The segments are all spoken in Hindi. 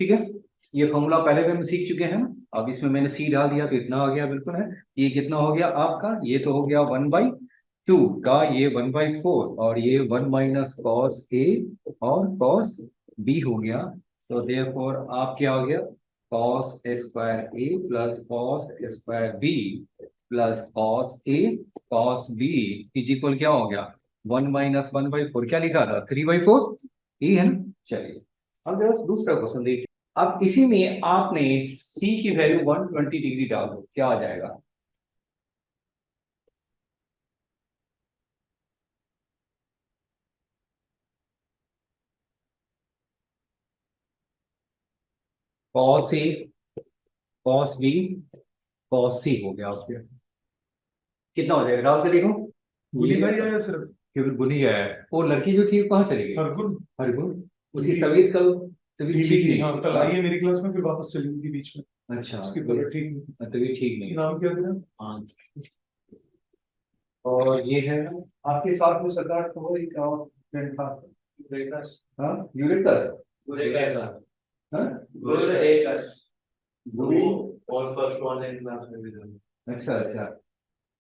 ठीक है, ये फॉर्मूला पहले भी हम सीख चुके हैं ना। अब इसमें मैंने सी डाल दिया तो इतना आ गया, बिल्कुल है। ये कितना हो गया आपका, ये तो हो गया 1/2 का, ये 1/4, और ये 1 - cos A और cos B हो गया। तो देयरफॉर आप क्या हो गया, cos² A plus cos² B plus cos A cos B is equal क्या हो गया, 1 - 1/4, क्या लिखा था 3/4, ये है ना। चलिए, अब जरा दूसरा क्वेश्चन देखिए। अब इसी में आपने सी की वैल्यू 120 डिग्री डाल दो, क्या आ जाएगा। cos A cos B cos C हो गया आपके, कितना हो जाएगा डाल के देखो। गुनी भर आया सर, केवल गुनी आया है। वो लड़की जो थी कहाँ चली गई, हरगुन। हरगुन, उसकी तबीयत कल, तबीयत ठीक नहीं। हाँ, कल आई है मेरी क्लास में, फिर वापस चली गई बीच में। अच्छा, उसकी तबीयत ठीक नहीं, तबीयत ठीक नहीं। नाम क्या था। हाँ, और ये है आपके साथ में सरकार को एक और फ्रेंड था, यूरेकस। हाँ, यूरेकस, यूरेकस। हाँ, यूरेकस, गुरु। और फर्स्ट ऑनलाइन क्लास में भी था। अच्छा अच्छा,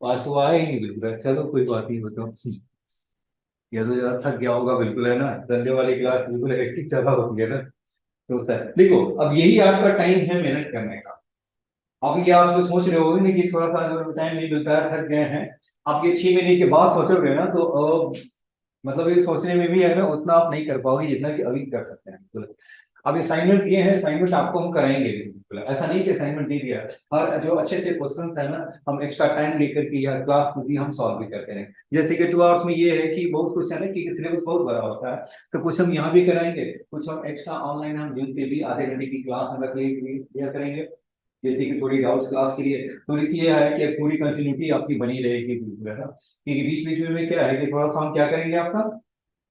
पास हुआ है ही नहीं बिल्कुल, चलो कोई बात नहीं, बताओ। ये तो ज्यादा थक गया होगा बिल्कुल, है ना, संडे वाली क्लास बिल्कुल हेक्टिक चला हो गया ना। तो सर देखो, अब यही आपका टाइम है मेहनत करने का। अब ये आप जो सोच रहे हो ना कि थोड़ा सा टाइम नहीं मिलता है, थक गए हैं, आप ये 6 महीने के बाद सोचोगे ना, तो मतलब ये सोचने में भी है ना, उतना आप नहीं कर पाओगे जितना कि अभी कर सकते हैं, बिल्कुल। अब असाइनमेंट दिए हैं, असाइनमेंट आपको हम कराएंगे भी, बिल्कुल ऐसा नहीं कि असाइनमेंट दे दिया। और जो अच्छे अच्छे क्वेश्चन है ना, हम एक्स्ट्रा टाइम लेकर के या क्लास में भी हम सॉल्व भी करते हैं। जैसे कि 2 आवर्स में ये है कि बहुत कुछ है ना कि सिलेबस बहुत बड़ा होता है, तो कुछ हम यहाँ भी कराएंगे, कुछ हम एक्स्ट्रा ऑनलाइन हम जूम पे भी आधे घंटे की क्लास हम रख लिया करेंगे, जैसे कि थोड़ी डाउट्स क्लास के लिए। थोड़ी सी ये है कि पूरी कंटिन्यूटी आपकी बनी रहेगी, बिल्कुल है ना, क्योंकि बीच बीच में क्या है कि थोड़ा सा हम क्या करेंगे, आपका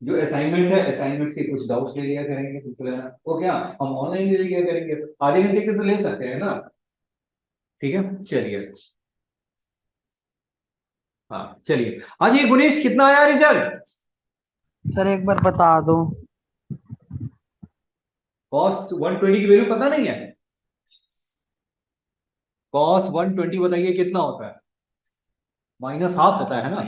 जो असाइनमेंट है, असाइनमेंट के कुछ डाउट्स ले लिया करेंगे, बिल्कुल है ना, वो क्या हम ऑनलाइन ले लिया करेंगे, आधे घंटे के तो ले सकते हैं ना। ठीक है, चलिए। हाँ चलिए, आज ये गुणेश कितना आया रिजल्ट। सर एक बार बता दो। कॉस 120 की वैल्यू पता नहीं है, कॉस 120 बताइए कितना होता है, -½ पता है ना।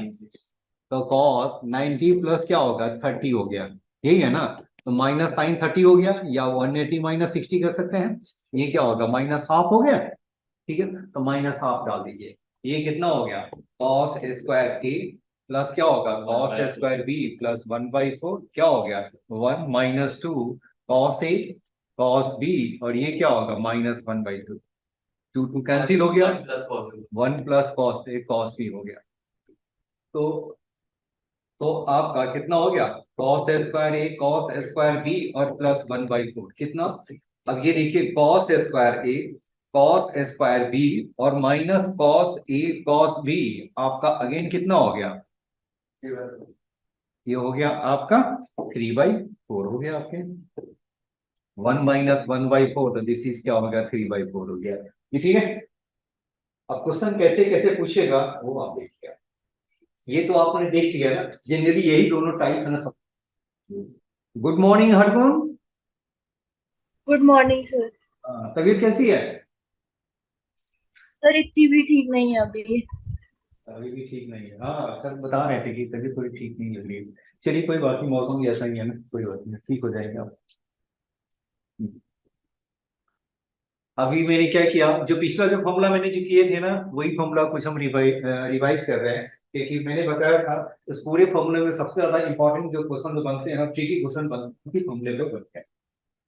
तो कॉस 90 प्लस क्या होगा 30 हो गया, यही है ना। तो -sin 30 हो गया, या 180 -60 कर सकते हैं। ये क्या होगा, -½ हो गया। ठीक है, तो -½ डाल दीजिए। ये कितना हो गया, cos² A प्लस क्या होगा cos² B प्लस 1/4, क्या हो गया 1 - 2 cos A cos B, और ये क्या होगा -1/2, 2 2 कैंसिल हो गया, 1 plus cos A cos B हो गया। तो आपका कितना हो गया, cos² A cos² B और प्लस 1/4 कितना। अब ये देखिए cos² A cos² B और minus cos A cos B, आपका अगेन कितना हो गया, ये हो गया आपका 3/4 हो गया आपके, 1 - 1/4, तो दिस इज क्या हो गया 3/4 हो गया। ये ठीक है। अब क्वेश्चन कैसे कैसे पूछेगा वो आप देखिए, ये तो आपने देख लिया ना, जनरली यही दोनों टाइप है ना सब। Good morning Hargun. Good morning sir. तबीयत कैसी है। सर इतनी भी ठीक नहीं है अभी। अभी भी ठीक नहीं है, हाँ सर बता रहे थे कि तबीयत थोड़ी ठीक नहीं लग रही है। चलिए कोई बात नहीं, मौसम भी ऐसा ही है ना, कोई बात नहीं, ठीक हो जाएगा आप। अभी मैंने क्या किया, जो पिछला जो फॉर्मूला मैंने जो किए थे ना, वही फॉर्मूला कुछ हम रिवाइज कर रहे हैं, क्योंकि मैंने बताया था इस पूरे फॉर्मूले में सबसे ज्यादा इंपॉर्टेंट जो क्वेश्चन जो बनते हैं, ट्रिकी क्वेश्चन बनते हैं फॉर्मूले पे बनते हैं।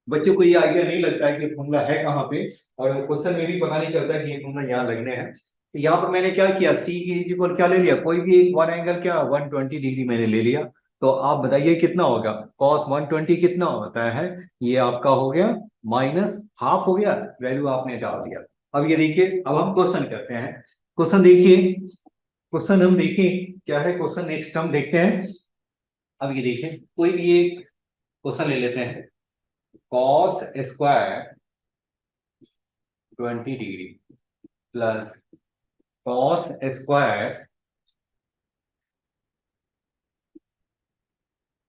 बच्चों को ये आइडिया नहीं लगता है कि फॉर्मूला है कहाँ पे, और क्वेश्चन में भी पता नहीं चलता कि ये फॉर्मूला यहाँ लगने हैं। तो यहाँ पर मैंने क्या किया, सी की इक्वल क्या ले लिया, कोई भी एक वन एंगल क्या 120 डिग्री मैंने ले लिया। तो आप बताइए कितना होगा, cos 120 कितना होता है, ये आपका हो गया -½ हो गया, वैल्यू आपने डाल दिया। अब ये देखिए, अब हम क्वेश्चन करते हैं। क्वेश्चन देखिए, क्वेश्चन हम देखिए क्या है, क्वेश्चन नेक्स्ट हम देखते हैं। अब ये देखिए, कोई भी एक क्वेश्चन ले लेते हैं, cos² 20 degree plus cos²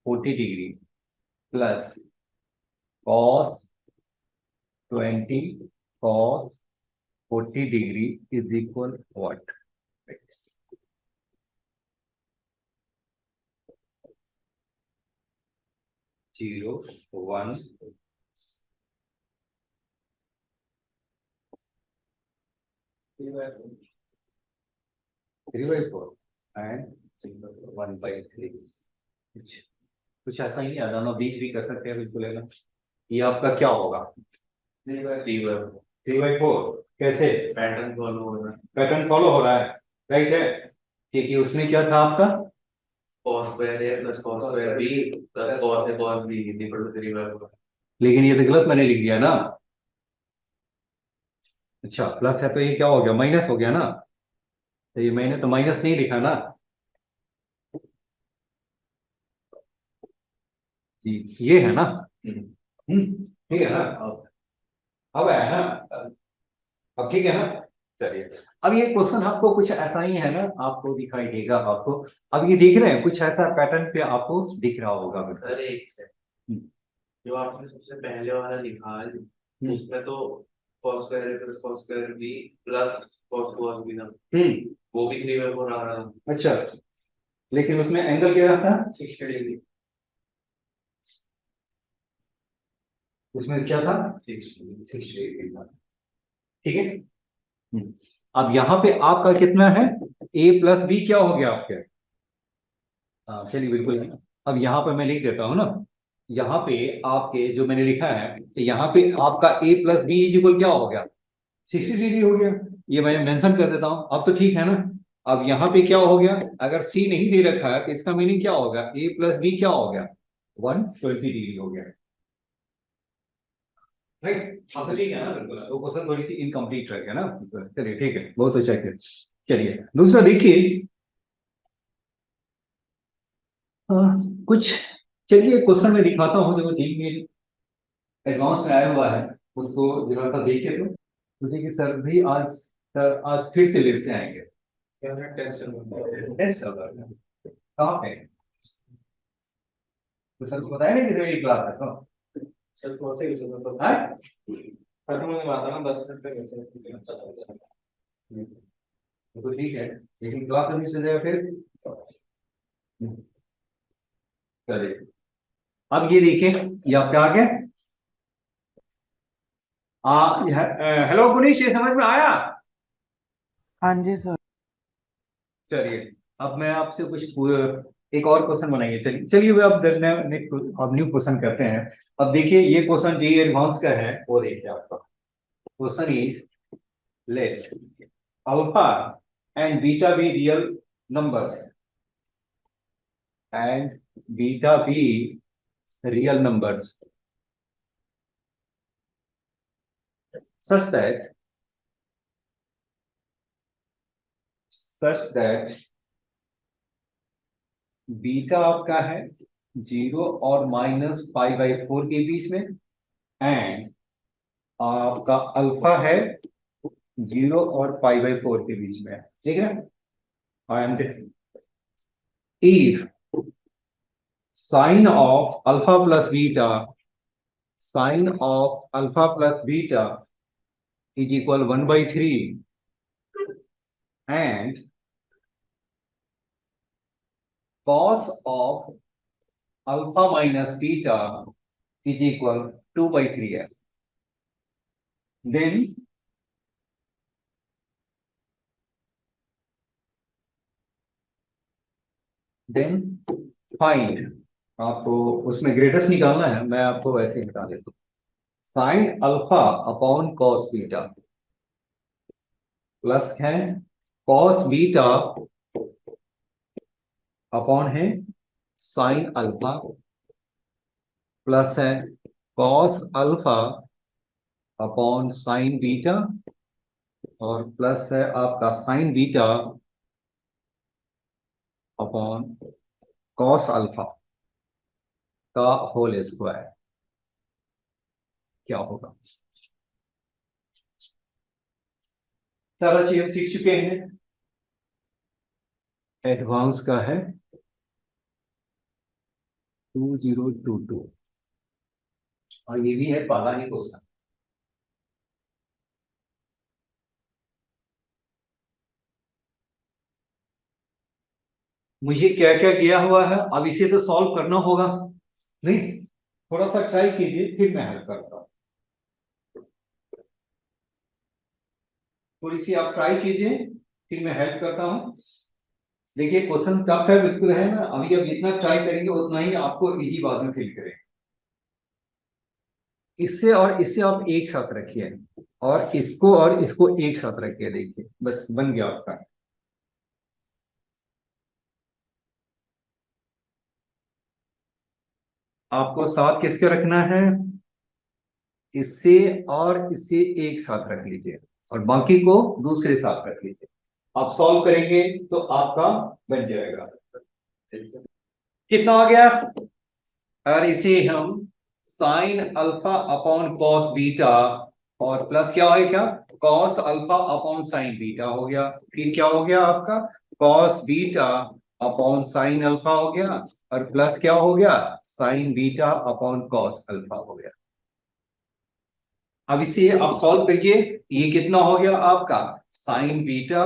40 degree plus cos 20 cos 40 degree is equal what? 0, 1, 3/4 and 1/3। कुछ ऐसा ही है, दोनों बीच भी कर सकते हैं बिल्कुल, है ना। ये आपका क्या होगा? 3/4। कैसे? पैटर्न फॉलो हो रहा है, पैटर्न फॉलो हो रहा है, राइट है। क्योंकि उसमें क्या था आपका? cos square a plus cos square b plus cos a cos b is equal to 3/4। लेकिन ये तो गलत मैंने लिख दिया ना। अच्छा, प्लस है तो ये क्या हो गया? माइनस हो गया ना। तो ये मैंने तो माइनस नहीं लिखा ना जी, ये है ना। ठीक है ना। अब है ना, अब ठीक है ना। चलिए, अब ये क्वेश्चन आपको कुछ ऐसा ही है ना, आपको दिखाई देगा आपको। अब ये देख रहे हैं कुछ ऐसा पैटर्न पे आपको दिख रहा होगा। सर एक से जो आपने सबसे पहले वाला लिखा है उसमें तो cos square a plus cos square b plus cos b ना, वो भी 3/4 आ रहा था। अच्छा, लेकिन उसमें एंगल क्या था? 60 डिग्री। उसमें क्या था? 60 डिग्री था। ठीक है। अब यहाँ पे आपका कितना है? a प्लस बी क्या हो गया आपके? हाँ चलिए बिल्कुल। अब यहाँ पे मैं लिख देता हूँ ना, यहाँ पे आपके जो मैंने लिखा है, तो यहाँ पे आपका a plus B is equal क्या हो गया? 60 डिग्री हो गया। ये मैं मेंशन कर देता हूँ, अब तो ठीक है ना। अब यहाँ पे क्या हो गया? अगर c नहीं दे रखा है तो इसका मीनिंग क्या होगा? a प्लस बी क्या हो गया? 120 डिग्री हो गया, राइट। अब तो ठीक है ना, बिल्कुल। वो क्वेश्चन थोड़ी सी इनकम्प्लीट रह गया ना। चलिए ठीक है, बहुत अच्छा है। चलिए दूसरा देखिए। हाँ, कुछ, चलिए क्वेश्चन में दिखाता हूँ जो ठीक में एडवांस में आया हुआ है, उसको जरा सा देखिए। तो मुझे कि सर भी आज, सर आज फिर से लेट से आएंगे। टेस्ट चल रहा है, कहाँ पे? तो सर को बताया नहीं कि मेरी क्लास है तो। सर कौन से विषय में तो हाँ? सर मुझे बात ना 10 मिनट तक तो ठीक है, लेकिन क्लास में मिस हो जाएगा फिर। चलिए, अब ये देखिए, ये आपके आगे हेलो पुनीश, ये समझ में आया? हाँ जी सर। चलिए, अब मैं आपसे कुछ एक और क्वेश्चन बनाइए। चलिए चलिए, अब अब न्यू क्वेश्चन करते हैं। अब देखिए, ये क्वेश्चन जी एडवांस का है, वो देखिए आपका question is, let alpha and beta be real numbers and beta be real numbers such that beta आपका है 0 और -π/4 के बीच में, एंड आपका अल्फा है 0 और π/4 के बीच में, ठीक है। And if sine of alpha plus beta, sine of alpha plus beta is equal 1/3 and cos of alpha minus beta is equal 2/3 then find, आपको उसमें ग्रेटेस्ट निकालना है, मैं आपको वैसे ही बता देता हूँ। Sine alpha upon cos beta plus है कॉस बीटा अपॉन है साइन अल्फा, प्लस है cos alpha upon sine beta, और प्लस है आपका sine beta upon cos alpha का होल स्क्वायर। क्या होगा? सारा चीज हम सीख चुके हैं, एडवांस का है 2022, और ये भी है पहला ही क्वेश्चन। मुझे क्या क्या दिया हुआ है, अब इसे तो सॉल्व करना होगा। नहीं, थोड़ा सा ट्राई कीजिए, फिर मैं हेल्प करता हूँ। थोड़ी सी आप ट्राई कीजिए, फिर मैं हेल्प करता हूँ। देखिए क्वेश्चन टफ है बिल्कुल, है ना। अभी आप जितना ट्राई करेंगे उतना ही आपको इजी बाद में फील करेंगे। इससे और इससे आप एक साथ रखिए, और इसको एक साथ रखिए, देखिए बस बन गया आपका। आपको साथ किसके रखना है, इससे और इससे एक साथ रख लीजिए, और बाकी को दूसरे साथ रख लीजिए। आप सॉल्व करेंगे तो आपका बन जाएगा। कितना हो गया, और इसे हम sine alpha upon cos beta, और प्लस क्या है, क्या cos alpha upon sine beta हो गया। फिर क्या हो गया आपका, cos beta upon sine alpha हो गया, और प्लस क्या हो गया, sign beta upon cos alpha हो गया। अब इसे आप सॉल्व करिए, ये कितना हो गया आपका, sine beta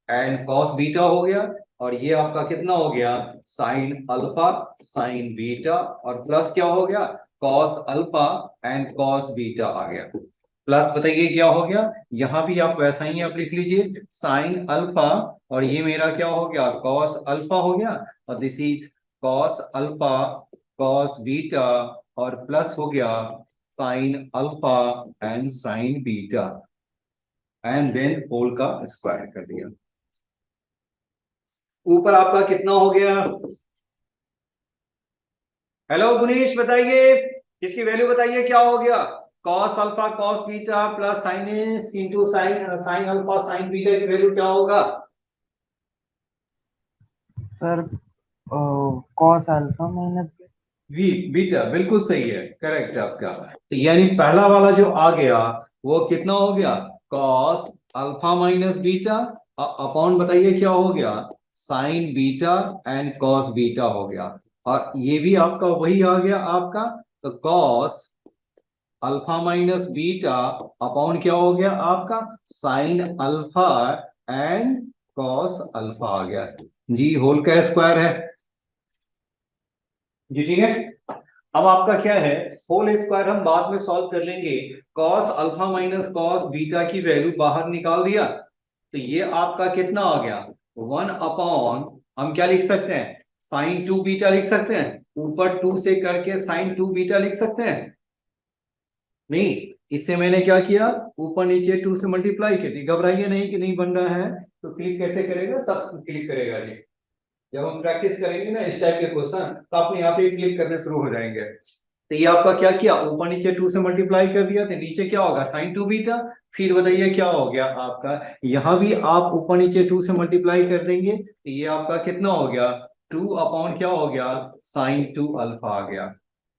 and cos beta हो गया, और ये आपका कितना हो गया, साइन अल्फा साइन बीटा, और प्लस क्या हो गया, cos alpha and cos beta आ गया। प्लस बताइए क्या हो गया, यहां भी आप वैसा ही आप लिख लीजिए, साइन अल्फा, और ये मेरा क्या हो गया, कॉस अल्फा हो गया, और this is cos alpha cos beta, और प्लस हो गया sine alpha and sine beta, and then whole का स्क्वायर कर दिया। ऊपर आपका कितना हो गया, हेलो गुनीश बताइए, इसकी वैल्यू बताइए क्या हो गया, cos alpha cos beta plus sine into sine sign alpha sine beta की वैल्यू क्या होगा। Sir cos alpha minus beta बिल्कुल सही है, करेक्ट है आपका। तो यानी पहला वाला जो आ गया वो कितना हो गया, cos alpha minus beta upon बताइए क्या हो गया, sign beta and cos beta हो गया, और ये भी आपका वही आ गया आपका, तो cos alpha minus beta upon क्या हो गया आपका, sine alpha and cos alpha आ गया जी, होल का स्क्वायर है जी, ठीक है। अब आपका क्या है, होल स्क्वायर हम बाद में सॉल्व कर लेंगे। Cos alpha minus cos beta की वैल्यू बाहर निकाल दिया, तो ये आपका कितना आ गया, 1 अपॉन, हम क्या लिख सकते हैं, साइन 2 बीटा लिख सकते हैं, ऊपर 2 से करके साइन 2 बीटा लिख सकते हैं। नहीं, इससे मैंने क्या किया, ऊपर नीचे 2 से मल्टीप्लाई कर दी। घबराइए नहीं कि नहीं बन रहा है, तो क्लिक कैसे करेगा, सब क्लिक करेगा जी। जब हम प्रैक्टिस करेंगे ना इस टाइप के क्वेश्चन, तो अपने आप ही क्लिक करने शुरू हो जाएंगे। तो ये आपका क्या किया, ऊपर नीचे 2 से मल्टीप्लाई कर दिया, तो नीचे क्या होगा, साइन 2 बीटा। फिर बताइए क्या हो गया आपका, यहां भी आप ऊपर नीचे 2 से मल्टीप्लाई कर देंगे, तो ये आपका कितना हो गया, 2 अपॉन क्या हो गया, साइन 2 अल्फा आ गया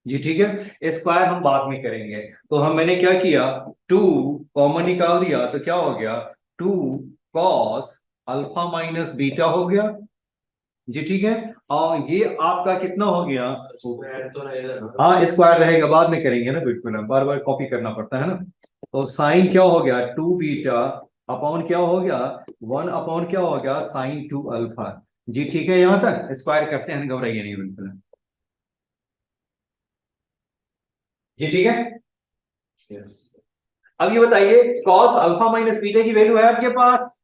जी, ठीक है। स्क्वायर हम बाद में करेंगे। तो हम मैंने क्या किया, 2 कॉमन निकाल दिया, तो क्या हो गया, 2 कॉस अल्फा माइनस बीटा हो गया जी, ठीक है। और ये आपका कितना हो गया, स्क्वायर तो रहेगा ना। हाँ स्क्वायर रहेगा, बाद में करेंगे ना, बिल्कुल ना, बार बार कॉपी करना पड़ता है ना। तो साइन क्या हो गया, 2 बीटा अपॉन क्या हो गया, 1 अपॉन क्या हो गया, साइन 2 अल्फा जी, ठीक है। यहां तक स्क्वायर करते हैं, घबराइए नहीं बिल्कुल जी, ठीक है। यस। अब ये बताइए, कॉस अल्फा माइनस बीटा की वैल्यू है आपके पास,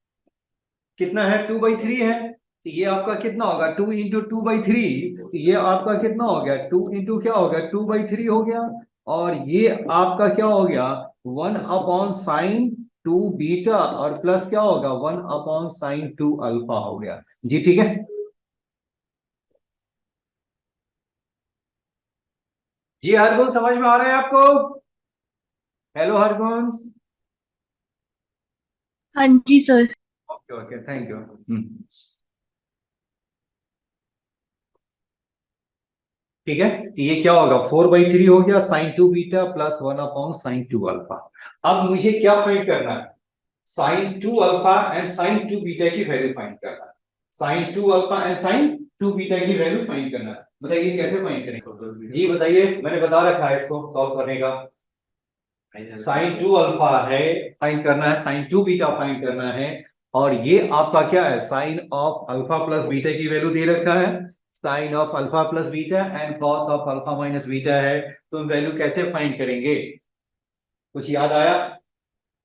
कितना है, 2/3 है, तो ये आपका कितना होगा, 2 इंटू 2/3, ये आपका कितना हो गया, 2 इंटू क्या हो गया, 2/3 हो गया, और ये आपका क्या हो गया, 1 अपॉन साइन 2 बीटा, और प्लस क्या होगा, 1 अपॉन साइन 2 अल्फा हो गया जी, ठीक है। जी हरगुन समझ में आ रहा है आपको, हेलो हरगुन, हाँ जी sir. Okay okay thank you. ठीक है, तो ये क्या होगा, 4/3 हो गया, sine 2 beta plus 1 upon sine 2 alpha. अब मुझे क्या फाइंड करना है, sine 2 alpha and sine 2 beta की वैल्यू फाइंड करना है, sine 2 alpha and sine 2 beta की वैल्यू फाइंड करना है। बताइए कैसे फाइंड करेंगे जी, बताइए, मैंने बता रखा है इसको सॉल्व करने का। साइन 2 अल्फा है फाइंड करना है, साइन 2 बीटा फाइंड करना है, और ये आपका क्या है, sine of alpha plus beta की वैल्यू दे रखा है, sine of alpha plus beta and cos of alpha minus beta है। तो हम वैल्यू कैसे फाइंड करेंगे, कुछ याद आया,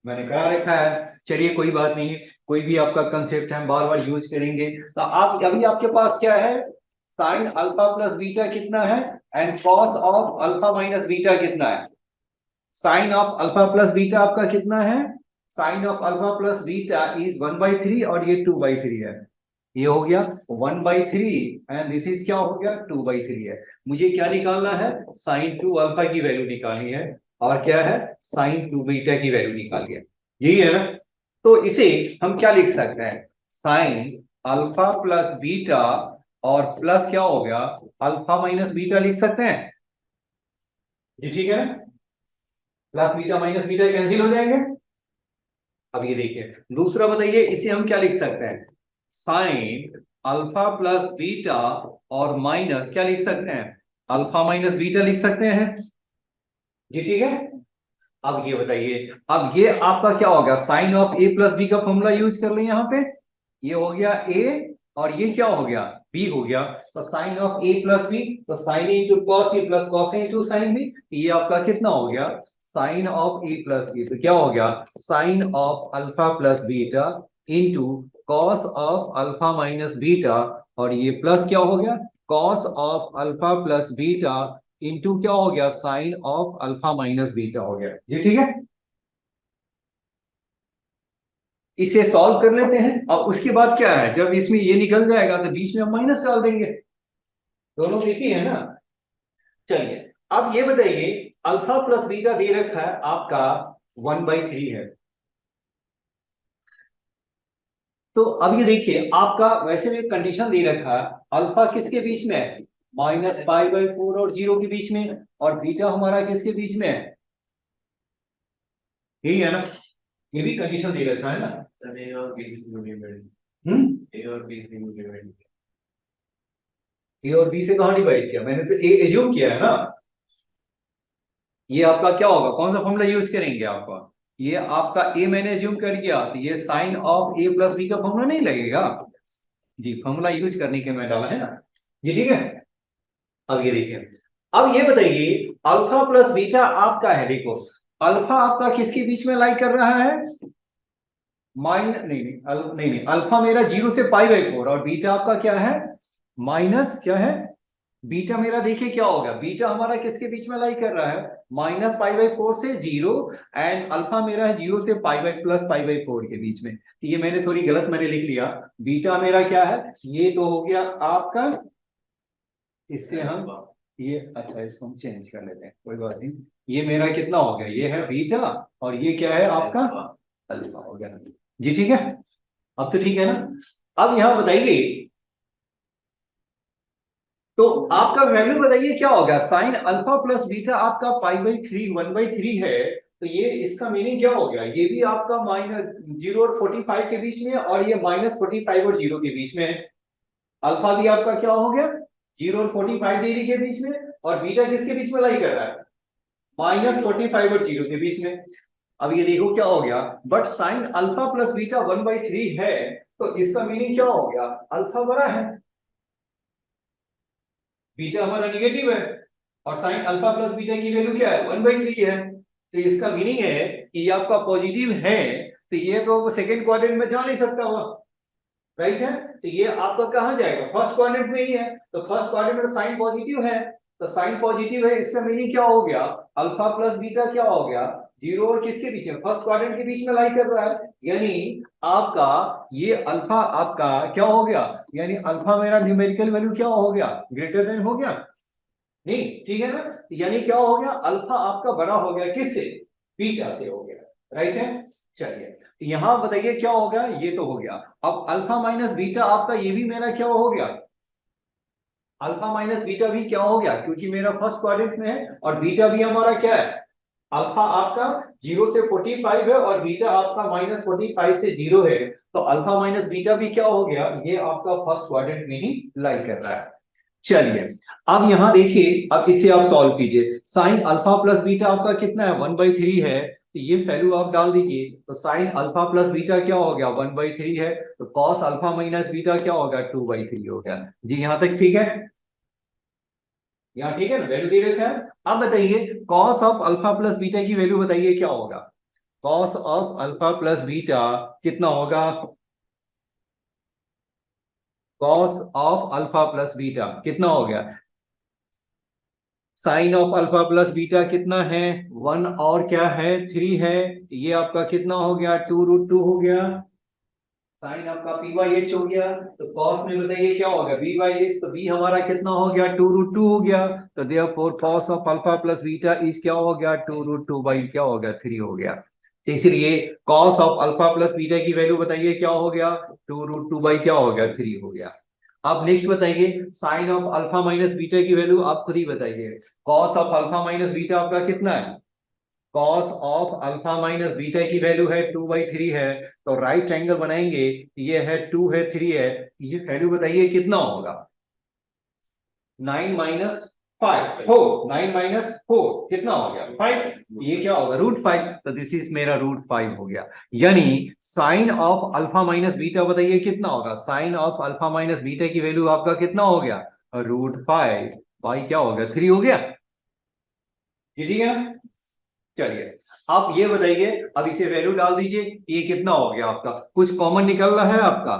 मैंने करा रखा है। चलिए कोई बात नहीं, कोई भी आपका कंसेप्ट हम बार बार यूज करेंगे। तो आप अभी आपके पास क्या है, साइन अल्फा प्लस बीटा कितना है and cos of alpha minus beta कितना है। Sine of alpha plus beta आपका कितना है, sine of alpha plus beta is 1/3 और ये 2/3 है। ये हो गया 1/3 एंड दिस इज क्या हो गया 2/3 है। मुझे क्या निकालना है, साइन 2 अल्फा की वैल्यू निकालनी है और क्या है, साइन 2 बीटा की वैल्यू निकालनी है, यही है ना। तो इसे हम क्या लिख सकते हैं, साइन अल्फा प्लस बीटा और प्लस क्या हो गया अल्फा माइनस बीटा लिख सकते हैं, ये ठीक है ना। Plus beta minus beta cancel हो जाएंगे। अब ये देखिए दूसरा बताइए, इसे हम क्या लिख सकते हैं, साइन अल्फा प्लस बीटा और माइनस क्या लिख सकते हैं, अल्फा माइनस बीटा लिख सकते हैं, ये ठीक है। अब ये बताइए, अब ये आपका क्या होगा, sine of A plus B का फॉर्मूला यूज कर लें यहाँ पे, ये हो गया ए और ये क्या हो गया बी हो गया। तो sine of A plus B, तो sine A into cos A plus cos A into sine B, ये आपका कितना हो गया, sine of A plus B, तो क्या हो गया sine of alpha plus beta into cos of alpha minus beta, और ये प्लस क्या हो गया cos of alpha plus beta into क्या हो गया sine of alpha minus beta हो गया, ये ठीक है। इसे सॉल्व कर लेते हैं। अब उसके बाद क्या है, जब इसमें ये निकल जाएगा तो बीच में हम माइनस डाल देंगे, दोनों एक ही है ना। चलिए अब ये बताइए, अल्फा प्लस बीटा दे रखा है आपका 1/3 है। तो अब ये देखिए आपका वैसे भी कंडीशन दे रखा है, अल्फा किसके बीच में है, -π/4 और 0 के बीच में, और बीटा हमारा किसके बीच में है, यही है ना, ये भी कंडीशन दे रखा है ना। ए और बी से डिवाइड, ए और बी से डिवाइड, ए और बी से कहां डिवाइड किया, मैंने तो ए एज्यूम किया है ना। ये आपका क्या होगा, कौन सा फॉर्मूला यूज करेंगे आपका, ये आपका ए मैंने एज्यूम कर दिया, तो ये sine of A plus B का फॉर्मूला नहीं लगेगा जी, फॉर्मूला यूज करने के मैं डाला है ना, ये ठीक है। अब ये देखिए, अब ये बताइए अल्फा प्लस बीटा आपका है, देखो अल्फा आपका किसके बीच में लाई कर रहा है, नहीं, अल्फा मेरा 0 से π/4 और बीटा आपका क्या है माइनस क्या है, बीटा मेरा देखिए क्या होगा, बीटा हमारा किसके बीच में लाई कर रहा है, -π/4 से 0 एंड अल्फा मेरा है 0 से π/4 के बीच में। ये मैंने थोड़ी गलत मैंने लिख लिया, बीटा मेरा क्या है, ये तो हो गया आपका, इससे हम ये अच्छा इसको हम चेंज कर लेते हैं, कोई बात नहीं। ये मेरा कितना हो गया, ये है बीटा और ये क्या है आपका अल्फा हो गया जी, ठीक है। अब तो ठीक है ना। अब यहां बताइए, तो आपका वैल्यू बताइए क्या होगा, साइन अल्फा प्लस बीटा आपका π/3 1/3 है, तो ये इसका मीनिंग क्या हो गया, ये भी आपका -0 और 45 के बीच में है और ये -45 और 0 के बीच में है। अल्फा भी आपका क्या हो गया 0 और 45 डिग्री के बीच में, और बीटा किसके बीच में लाई कर रहा है, -45 और 0 के बीच में। अब ये देखो क्या हो गया, but sine alpha plus beta 1/3 है, तो इसका मीनिंग क्या हो गया, अल्फा बड़ा है, बीटा हमारा निगेटिव है, और साइन अल्फा प्लस बीटा की वैल्यू क्या है 1/3 है, तो इसका मीनिंग है कि ये आपका पॉजिटिव है, तो ये तो सेकंड क्वाड्रेंट में जा नहीं सकता हुआ, राइट है। तो ये आपका कहां जाएगा, फर्स्ट क्वाड्रेंट में ही है, तो फर्स्ट क्वाड्रेंट में साइन पॉजिटिव है, तो साइन पॉजिटिव है, इसका मीनिंग क्या हो गया, अल्फा प्लस बीटा क्या हो गया 0 और किसके बीच में, फर्स्ट क्वाड्रेंट के बीच में लाई कर रहा है, यानी आपका ये अल्फा आपका क्या हो गया, यानी अल्फा मेरा न्यूमेरिकल वैल्यू क्या हो गया, ग्रेटर देन हो गया, नहीं ठीक है ना, यानी क्या हो गया, अल्फा आपका बड़ा हो गया किससे, बीटा से हो गया, राइट है। चलिए यहां बताइए क्या होगा, ये तो हो गया। अब अल्फा माइनस बीटा आपका ये भी मेरा क्या हो गया, अल्फा माइनस बीटा भी क्या हो गया, क्योंकि मेरा फर्स्ट क्वाड्रेंट में है, और बीटा भी हमारा क्या है, अल्फा आपका 0 से 45 है और बीटा आपका -45 से 0 है, तो अल्फा माइनस बीटा भी क्या हो गया, ये आपका फर्स्ट क्वाड्रेंट में ही लाई कर रहा है। चलिए अब यहां देखिए, अब इसे आप सॉल्व कीजिए, साइन अल्फा प्लस बीटा आपका कितना है 1/3 है, तो ये वैल्यू आप डाल दीजिए। तो साइन अल्फा प्लस बीटा क्या हो गया 1/3 है, तो कॉस अल्फा माइनस बीटा क्या होगा 2/3 हो गया। जी यहां तक ठीक है, यहाँ ठीक है ना, वैल्यू दे रखा है। अब बताइए cos of alpha plus beta की वैल्यू बताइए क्या होगा। Cos of alpha plus beta कितना होगा, cos of alpha plus beta कितना हो गया, sine of alpha plus beta कितना है 1 और क्या है 3 है, ये आपका कितना हो गया 2√2 हो गया। साइन आपका पी बाई एच हो गया, तो कॉस में बताइए क्या होगा बी बाई एच, तो बी हमारा कितना हो गया 2√2 हो गया। तो therefore cos of alpha plus beta is क्या हो गया 2√2 बाई क्या हो गया 3 हो गया। तो इसलिए cos of alpha plus beta की वैल्यू बताइए क्या हो गया 2√2 बाई क्या हो गया 3 हो गया। अब नेक्स्ट बताइए sine of alpha minus beta की वैल्यू आप खुद ही बताइए। Cos of alpha minus beta आपका कितना है, cos of alpha minus beta की वैल्यू है 2/3 है, तो राइट एंगल बनाएंगे, ये है 2 है 3 है, ये वैल्यू बताइए कितना होगा 9 माइनस 5 4 9 माइनस 4 कितना हो गया 5, ये क्या होगा √5, तो दिस इज मेरा √5 हो गया। यानी sine of alpha minus beta बताइए कितना होगा, sine of alpha minus beta की वैल्यू आपका कितना हो गया √5 बाई क्या हो गया 3 हो गया। ये ठीक है, चलिए आप ये बताइए, अब इसे वैल्यू डाल दीजिए, ये कितना हो गया आपका, कुछ कॉमन निकल रहा है आपका,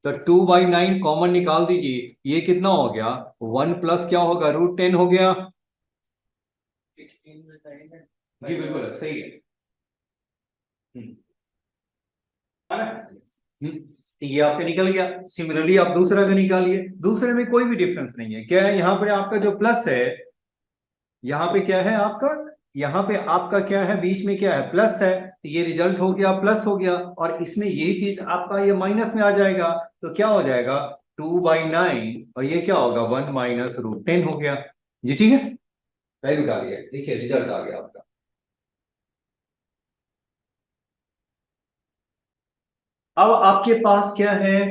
तो 2/9 कॉमन निकाल दीजिए, ये कितना हो गया 1 प्लस क्या होगा √10 हो गया। जी बिल्कुल सही है। है ना? तो ये आपका निकल गया। सिमिलरली आप दूसरा का निकालिए, दूसरे में कोई भी डिफरेंस नहीं है, क्या है यहाँ पे आपका जो प्लस है, यहाँ पे क्या है आपका, यहाँ पे आपका क्या है बीच में क्या है प्लस है, तो ये रिजल्ट हो गया प्लस हो गया, और इसमें यही चीज आपका ये माइनस में आ जाएगा, तो क्या हो जाएगा 2/9 और ये क्या होगा 1 माइनस √10 हो गया। ये ठीक है, वैल्यू डालिए, देखिए रिजल्ट आ गया आपका। अब आपके पास क्या है,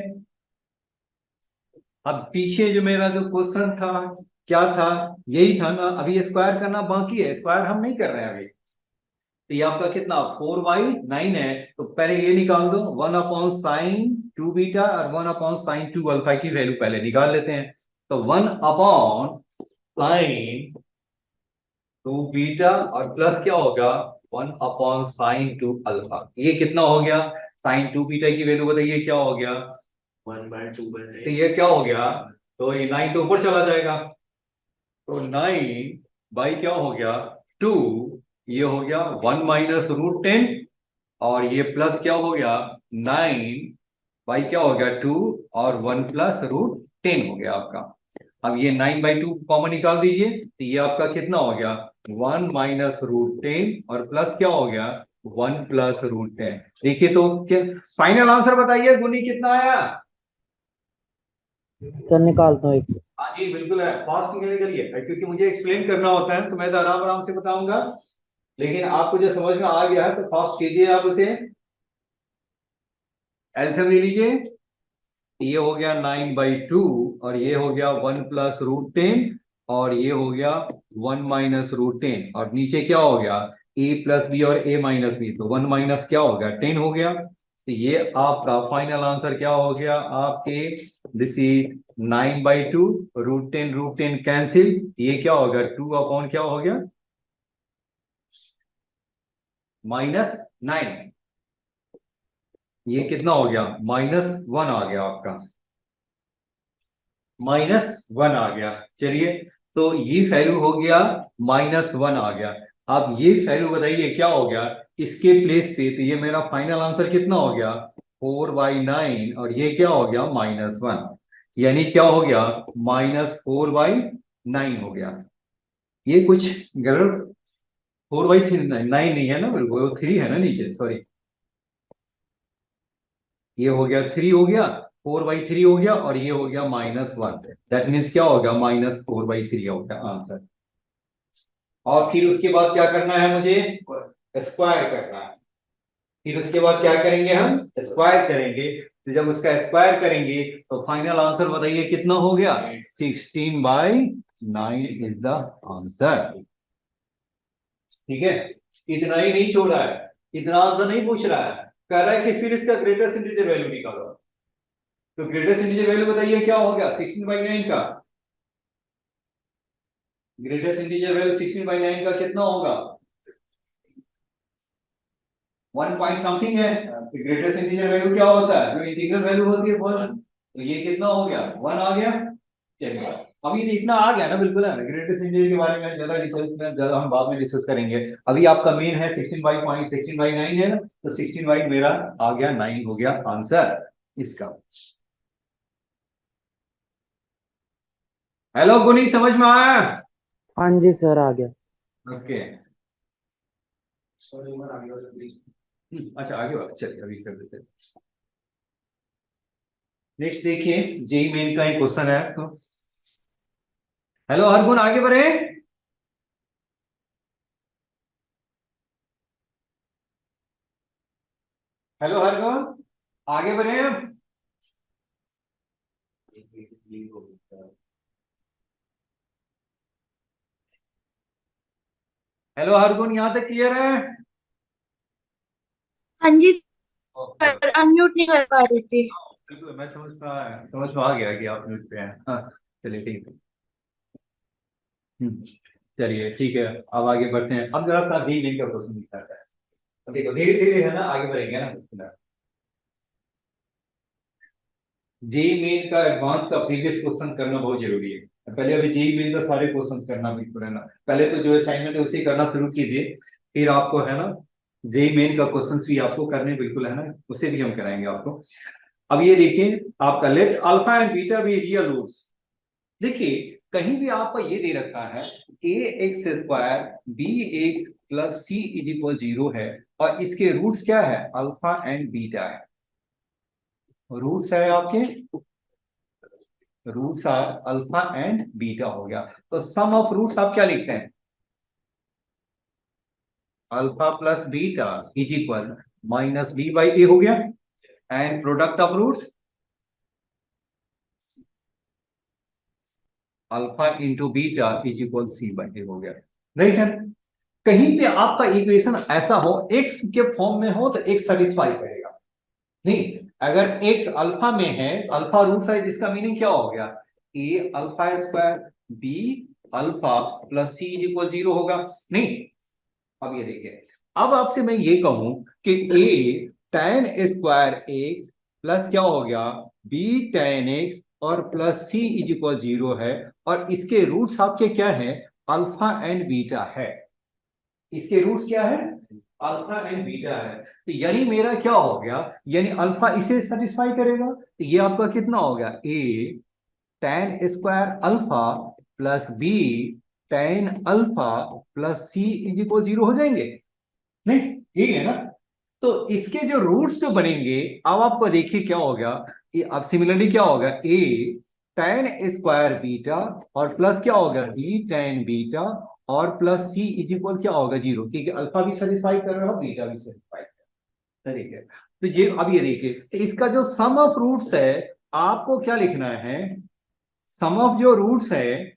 अब पीछे जो मेरा जो क्वेश्चन था क्या था, यही था ना, अभी स्क्वायर करना बाकी है, स्क्वायर हम नहीं कर रहे हैं अभी। तो ये आपका कितना 4/9 है, तो पहले ये निकाल दो 1/sin 2 बीटा और 1/sin 2 अल्फा की वैल्यू पहले निकाल लेते हैं। तो 1/sin 2 बीटा और प्लस क्या होगा 1/sin 2 अल्फा, ये कितना हो गया, sin 2 बीटा की वैल्यू बताइए क्या हो गया 1/2 तो ये क्या हो गया, तो ये 9 तो ऊपर चला जाएगा, तो 9 बाई क्या हो गया 2, ये हो गया 1 माइनस √10, और ये प्लस क्या हो गया 9 बाई क्या हो गया 2 और 1 प्लस √10 हो गया आपका। अब ये 9/2 कॉमन निकाल दीजिए, तो ये आपका कितना हो गया 1 माइनस √10 और प्लस क्या हो गया 1 प्लस √10। देखिए तो क्या फाइनल आंसर बताइए गुनी कितना आया। सर निकालता हूँ एक से। हाँ जी बिल्कुल है, फास्ट निकलिए, क्योंकि मुझे एक्सप्लेन करना होता है तो मैं तो आराम आराम से बताऊंगा, लेकिन आपको जो समझ में आ गया है तो फास्ट कीजिए आप उसे। एलसीएम ले लीजिए, ये हो गया 9/2 और ये हो गया 1 प्लस √10 और ये हो गया 1 माइनस √10, और नीचे क्या हो गया a प्लस बी और a माइनस बी, तो 1 माइनस क्या हो गया 10 हो गया। तो ये आपका फाइनल आंसर क्या हो गया आपके, दिस इज 9/2 √10 कैंसिल, ये क्या होगा 2/, क्या हो गया -9, ये कितना हो गया -1 आ गया आपका, -1 आ गया। चलिए तो ये वैल्यू हो गया -1 आ गया। अब ये वैल्यू बताइए क्या हो गया इसके प्लेस पे, तो ये मेरा फाइनल आंसर कितना हो गया 4/9 और ये क्या हो गया -1, यानी क्या हो गया -4/9 हो गया। ये कुछ गलत 4/3 9 नहीं है ना, वो 3 है ना नीचे, सॉरी, ये हो गया 3 हो गया, 4/3 हो गया, और ये हो गया -1, दैट मीन्स क्या होगा -4/3 हो गया आंसर। और फिर उसके बाद क्या करना है मुझे, स्क्वायर करना है। फिर उसके बाद क्या करेंगे हम स्क्वायर करेंगे, तो जब उसका स्क्वायर करेंगे तो फाइनल आंसर बताइए कितना हो गया 16/9 इज द आंसर। ठीक है, इतना ही नहीं छोड़ा है, इतना आंसर नहीं पूछ रहा है, कह रहा है कि फिर इसका ग्रेटेस्ट इंटीजर वैल्यू निकालो। तो ग्रेटेस्ट इंटीजर वैल्यू बताइए क्या हो गया 16/9 का। ग्रेटेस्ट इंटीजर वैल्यू 16/9 का कितना होगा? 1 पॉइंट समथिंग है। ग्रेटेस्ट इंटीजर वैल्यू क्या होता है? जो इंटीग्रल वैल्यू होती है वो। तो ये कितना हो गया? 1 आ गया। चलिए अब ये इतना आ गया ना, बिल्कुल है। ग्रेटेस्ट इंटीजर के बारे में ज्यादा डिटेल्स में ज्यादा हम बाद में डिस्कस करेंगे। अभी आपका मेन है 16/9 है ना, तो 16 मेरा आ गया 9 हो गया आंसर इसका। हेलो गुनी, समझ में आया? हाँ जी सर, आ गया। ओके। अच्छा आगे बात, चलिए अभी कर देते हैं। नेक्स्ट देखिए, जेई मेन का एक क्वेश्चन है तो। हेलो हरगुन, आगे बढ़े। हेलो हरगुन, आगे बढ़े हम। हेलो हरगुन, यहाँ तक क्लियर है? हाँ जी ओके। सर, अनम्यूट नहीं कर पा रही थी। बिल्कुल, मैं समझ में आ गया कि आप म्यूट पे हैं। हाँ, चलिए ठीक है। चलिए ठीक है, अब आगे बढ़ते हैं। अब जरा सा जेई मेन का क्वेश्चन दिखाता है। अब देखो धीरे धीरे है ना, आगे बढ़ेंगे ना। जेई मेन का एडवांस का प्रीवियस क्वेश्चन करना बहुत जरूरी है। पहले अभी जेई मेन का सारे क्वेश्चन करना बिल्कुल है ना। पहले तो जो असाइनमेंट है उसे करना शुरू कीजिए, फिर आपको है ना जेई मेन का क्वेश्चन भी आपको करने बिल्कुल है ना, उसे भी हम कराएंगे आपको। अब ये देखिए आपका लेट अल्फा एंड बीटा भी रियल रूट्स। देखिए कहीं भी आपका ये दे रखा है A X square B X plus C is equal 0 है, और इसके रूट्स क्या है? अल्फा एंड बीटा है। रूट्स है आपके, roots are alpha and beta हो गया। तो सम ऑफ रूट्स आप क्या लिखते हैं? Alpha plus beta is equal minus B by A हो गया। And product of roots alpha into beta is equal C by A हो गया। राइट है। कहीं पे आपका इक्वेशन ऐसा हो एक्स के फॉर्म में हो तो एक्स सेटिस्फाई करेगा। नहीं, अगर एक्स अल्फा में है तो अल्फा रूट साइज, इसका मीनिंग क्या हो गया? A alpha square B alpha plus C is equal 0 होगा। नहीं, अब ये देखिए, अब आपसे मैं ये कहूं कि ए tan स्क्वायर एक्स प्लस क्या हो गया बी tan एक्स और प्लस सी इज इक्वल 0 है, और इसके रूट्स आपके क्या है? अल्फा एंड बीटा है। इसके रूट्स क्या है? अल्फा एंड बीटा है। तो यानी मेरा क्या हो गया? यानी अल्फा इसे सेटिस्फाई करेगा। तो ये आपका कितना हो गया? A tan square alpha plus B tan alpha plus C is equal 0 हो जाएंगे। नहीं, ठीक है ना। तो इसके जो रूट्स जो बनेंगे, अब आपको देखिए क्या हो गया। ये अब सिमिलरली क्या होगा? ए tan स्क्वायर बीटा और प्लस क्या होगा बी tan बीटा और प्लस सी इज इक्वल क्या होगा 0, क्योंकि अल्फा भी सेटिस्फाई कर रहा है बीटा भी सेटिस्फाई कर रहा है। ठीक है। तो ये अब ये देखिए, तो इसका जो सम ऑफ रूट्स है आपको क्या लिखना है? सम ऑफ जो रूट्स है,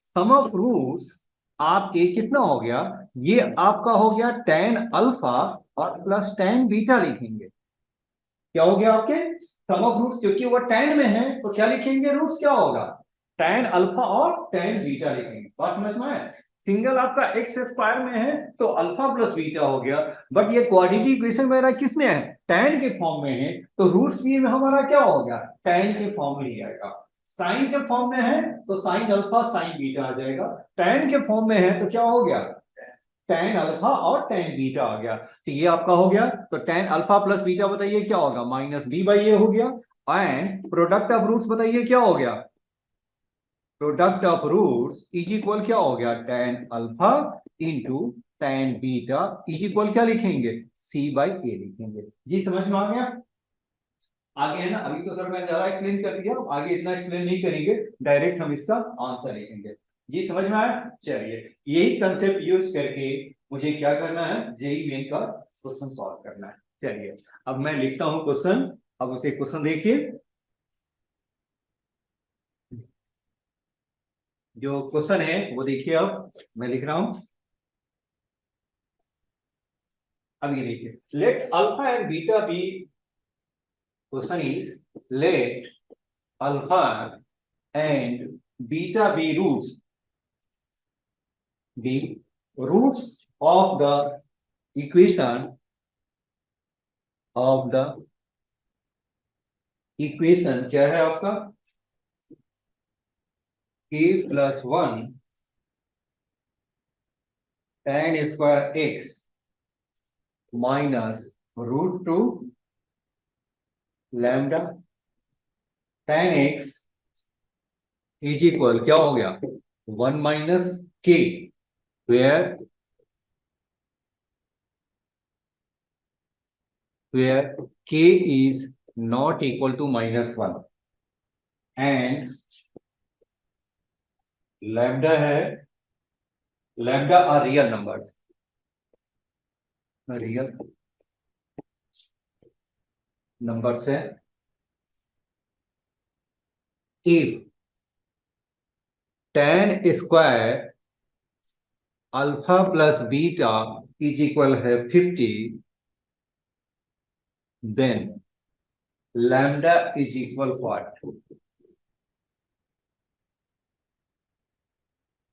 सम ऑफ रूट्स आपके कितना हो गया? ये आपका हो गया tan अल्फा और प्लस tan बीटा लिखेंगे। क्या हो गया आपके सम ऑफ रूट्स? क्योंकि वो tan में है तो क्या लिखेंगे? रूट्स क्या होगा? tan अल्फा और tan बीटा लिखेंगे। बात समझ में आया? सिंगल आपका एक्स स्क्वायर में है तो अल्फा प्लस बीटा हो गया, बट ये क्वाड्रेटिक इक्वेशन मेरा किस में है? tan के फॉर्म में है, तो रूट्स भी में हमारा क्या हो गया? tan के फॉर्म में ही आएगा। साइन के फॉर्म में है तो साइन अल्फा साइन बीटा आ जाएगा। tan के फॉर्म में है तो क्या हो गया? tan अल्फा और tan बीटा आ गया। तो ये आपका हो गया। तो tan अल्फा प्लस बीटा बताइए क्या होगा? माइनस बी बाई ए हो गया। एंड प्रोडक्ट ऑफ रूट्स बताइए क्या हो गया? Product of roots is equal क्या हो गया? tan alpha into tan beta is equal क्या लिखेंगे? सी बाई ए लिखेंगे। जी समझ में आ गया? आगे है ना, अभी तो सर मैं ज्यादा एक्सप्लेन कर दिया, आगे इतना एक्सप्लेन नहीं करेंगे, डायरेक्ट हम इसका आंसर लिखेंगे। जी समझ में आया? चलिए, यही कंसेप्ट यूज करके मुझे क्या करना है? जेई मेन का क्वेश्चन सॉल्व करना है। चलिए अब मैं लिखता हूं क्वेश्चन। अब उसे क्वेश्चन देखिए, जो क्वेश्चन है वो देखिए। अब मैं लिख रहा हूं, अब ये देखिए, let alpha and beta be, question is let alpha and beta be roots of the equation क्या है आपका, a plus 1 tan square x minus root 2 lambda tan x is equal क्या हो गया, 1 minus k, where k is not equal to -1 and lambda है, lambda are real numbers, है if tan square alpha plus beta is equal है 50, then lambda is equal what,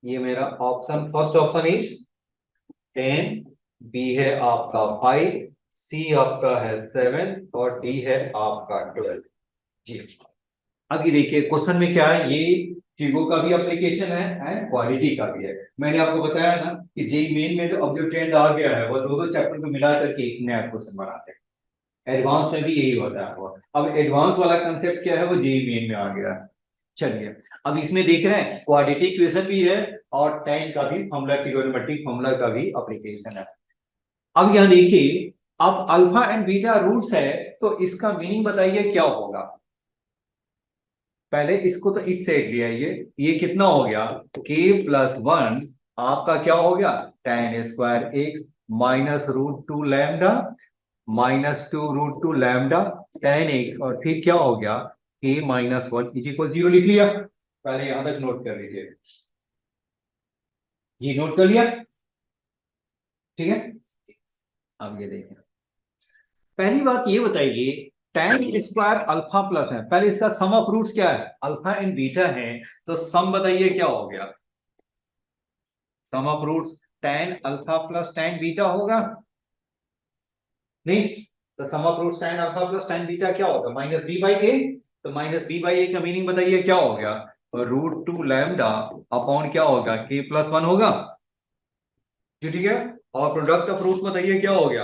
ये मेरा option, first option is 10, B है आपका 5, सी आपका है 7 और डी है आपका 12 जी। अब ये देखिए क्वेश्चन में क्या है, ये फिगो का भी एप्लीकेशन है एंड क्वालिटी का भी है। मैंने आपको बताया ना कि जेई मेन में जो अब जो ट्रेंड आ गया है वो दो चैप्टर को मिला करके एक नया क्वेश्चन बनाते हैं। एडवांस में भी यही होता है। अब एडवांस वाला कंसेप्ट क्या है, वो जेई मेन में आ गया है। चलिए अब इसमें देख रहे हैं क्वाड्रेटिक इक्वेशन भी है और tan का भी फॉर्मूला, ट्रिगोनोमेट्रिक फॉर्मूला का भी एप्लीकेशन है। अब यहां देखिए, अब अल्फा एंड बीटा रूट्स है तो इसका मीनिंग बताइए क्या होगा। पहले इसको तो इस सेट लिया, ये कितना हो गया, k प्लस 1 आपका क्या हो गया, tan square x minus root 2 lambda minus 2 root 2 lambda tan x, और फिर क्या हो गया k माइनस 1 इज इक्वल 0 लिख लिया। पहले यहां तक नोट कर लीजिए, ये नोट कर लिया, ठीक है। अब ये देखें, पहली बात ये बताइए, tan स्क्वायर अल्फा प्लस है, पहले इसका सम ऑफ रूट्स क्या है, अल्फा एंड बीटा है, तो सम बताइए क्या हो गया, sum of roots tan alpha plus tan beta होगा, नहीं, तो sum of roots tan alpha plus tan beta क्या होगा, माइनस बी बाई ए, तो माइनस बी बाई ए का मीनिंग बताइए क्या हो गया, रूट 2 लैम्डा अपॉन क्या होगा k प्लस 1 होगा जी, ठीक है। और प्रोडक्ट ऑफ रूट्स बताइए क्या हो गया,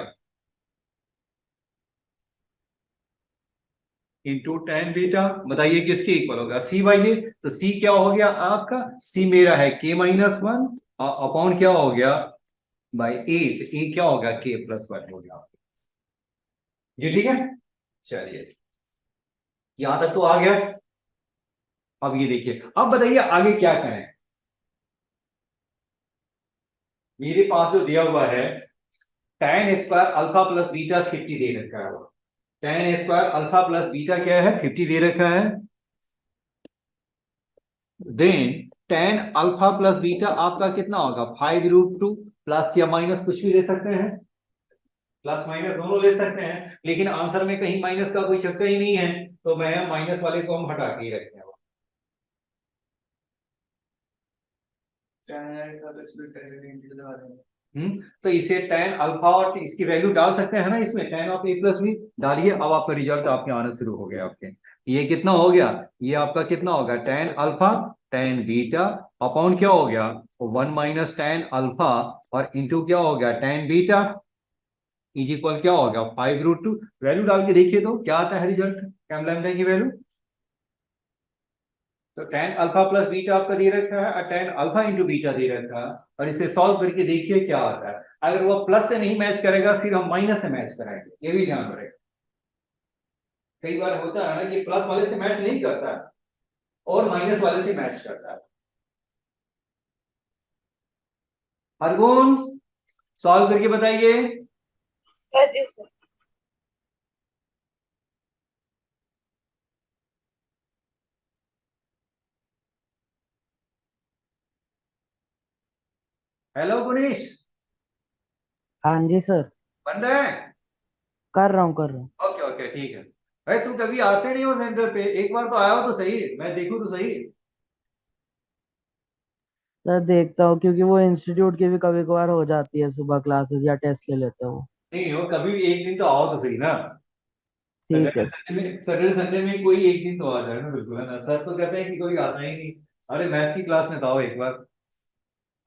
इंटू tan बीटा, बताइए किसके इक्वल होगा, c बाई ए, तो c क्या हो गया आपका, c मेरा है k माइनस 1 अपॉन क्या हो गया बाई ए, तो ए क्या होगा k प्लस 1 हो गया जी, ठीक है। चलिए यहां तक तो आ गया। अब ये देखिए, अब बताइए आगे क्या करें। मेरे पास जो दिया हुआ है tan square alpha plus beta 50 दे रखा है, tan square alpha plus beta क्या है 50 दे रखा है, then tan alpha plus beta आपका कितना होगा 5 रूट 2, प्लस या माइनस कुछ भी ले सकते हैं, प्लस माइनस दोनों ले सकते हैं, लेकिन आंसर में कहीं माइनस का कोई चक्कर ही नहीं है, तो मैं माइनस वाले को हम हटा के ही रखते हैं। तो इसे tan अल्फा और इसकी वैल्यू डाल सकते हैं ना, इसमें tan of A plus B डालिए, अब आपका रिजल्ट आपके आना शुरू हो गया आपके, ये कितना हो गया, ये आपका कितना होगा tan alpha tan beta upon क्या हो गया 1 माइनस tan अल्फा और इंटू क्या हो गया tan बीटा इज इक्वल क्या होगा 5 रूट 2, वैल्यू डाल के देखिए तो क्या आता है रिजल्ट, कैम लैम्डा की वैल्यू, तो tan अल्फा प्लस बीटा आपका दे रखा है और tan अल्फा इंटू बीटा दे रखा है, और इसे सॉल्व करके देखिए क्या आता है। अगर वो प्लस से नहीं मैच करेगा फिर हम माइनस से मैच कराएंगे, ये भी ध्यान रखें। कई बार होता है ना कि प्लस वाले से मैच नहीं करता और माइनस वाले से मैच करता है। हरगुन सॉल्व करके बताइए। कर दी सर। हेलो गुनीश, हाँ जी सर। बन रहा है? कर रहा हूँ कर रहा हूँ। ओके ओके ठीक है। अरे तू कभी आते नहीं हो सेंटर पे, एक बार तो आया हो तो सही, मैं देखूं तो सही। सर देखता हूँ, क्योंकि वो इंस्टीट्यूट की भी कभी कभार हो जाती है, सुबह क्लासेस या टेस्ट ले लेते हैं वो। नहीं हो, कभी भी एक दिन तो आओ तो सही ना। ठीक सैटरडे है। संडे में, सैटरडे संडे में कोई एक दिन तो आ जाए ना, बिल्कुल है ना। सर तो कहते हैं कि कोई आता ही नहीं। अरे मैथ्स की क्लास में तो आओ एक बार।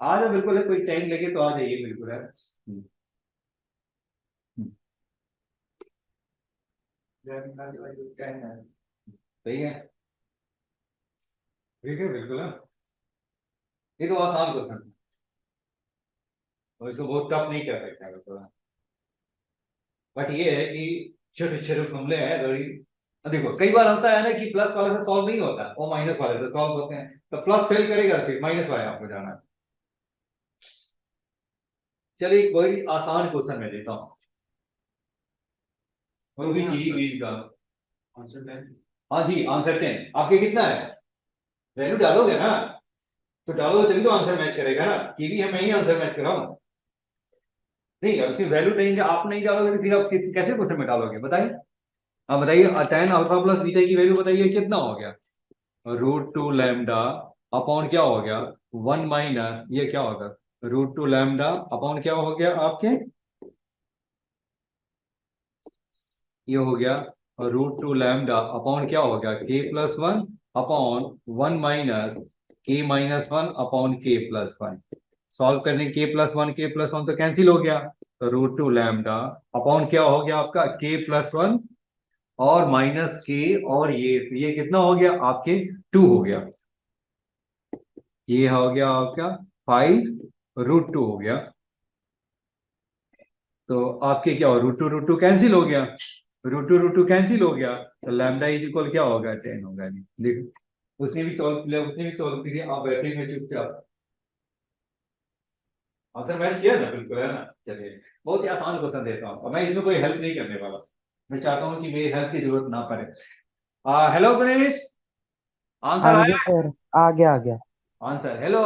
आ जाओ बिल्कुल है, कोई टाइम लगे तो आ जाइए बिल्कुल है। हम्म। सही है। ठीक है बिल्कुल है। ये तो आसान क्वेश्चन है, और इसको बहुत टफ नहीं कर सकते बिल्कुल है। बट ये है कि छोटे छोटे मामले हैं थोड़ी। देखो कई बार होता है ना कि प्लस वाले से सॉल्व नहीं होता, वो माइनस वाले से सॉल्व होते हैं, तो प्लस फेल करेगा फिर माइनस वाले आपको जाना है। चलिए कोई आसान क्वेश्चन मैं देता हूँ, वो भी जी वील का। आंसर 10। हाँ जी आंसर 10 आपके कितना है? वैल्यू डालोगे ना, तो डालोगे तभी तो आंसर मैच करेगा ना, कि भी मैं ही आंसर मैच कर रहा हूँ। नहीं अब उसकी वैल्यू देंगे, आप नहीं डालोगे तो फिर आप कैसे क्वेश्चन में डालोगे बताइए। हाँ बताइए, टेन अल्फा प्लस बीटा की वैल्यू बताइए कितना हो गया? √2 लैम्डा अपॉन क्या हो गया? 1 माइनस ये क्या होगा? √2 लैम्डा अपॉन क्या हो गया आपके? ये हो गया √2 लैम्डा अपॉन क्या हो गया? k+1 upon 1 minus k-1 upon k+1। Solve करने k+1 तो कैंसिल हो गया, तो √2 लैम्डा अपॉन क्या हो गया आपका? k+1 और माइनस के, और ये कितना हो गया आपके? 2 हो गया। ये हो गया आपका 5√2 हो गया। तो आपके क्या हो, √2 कैंसिल हो गया, √2 कैंसिल हो गया, तो लैम्डा इज इक्वल क्या होगा? 10 होगा। नहीं देखो उसने भी सॉल्व किया, उसने भी सॉल्व किया, आप बैठे में चुपचाप। आंसर मैच किया ना बिल्कुल है ना। चलिए बहुत ही आसान क्वेश्चन देता हूँ, और मैं इसमें कोई हेल्प नहीं करने वाला। मैं चाहता हूँ कि मेरी हेल्प की जरूरत ना पड़े। हेलो गणेश, आंसर हाँ जी आया? सर, आ गया आ गया। आंसर हेलो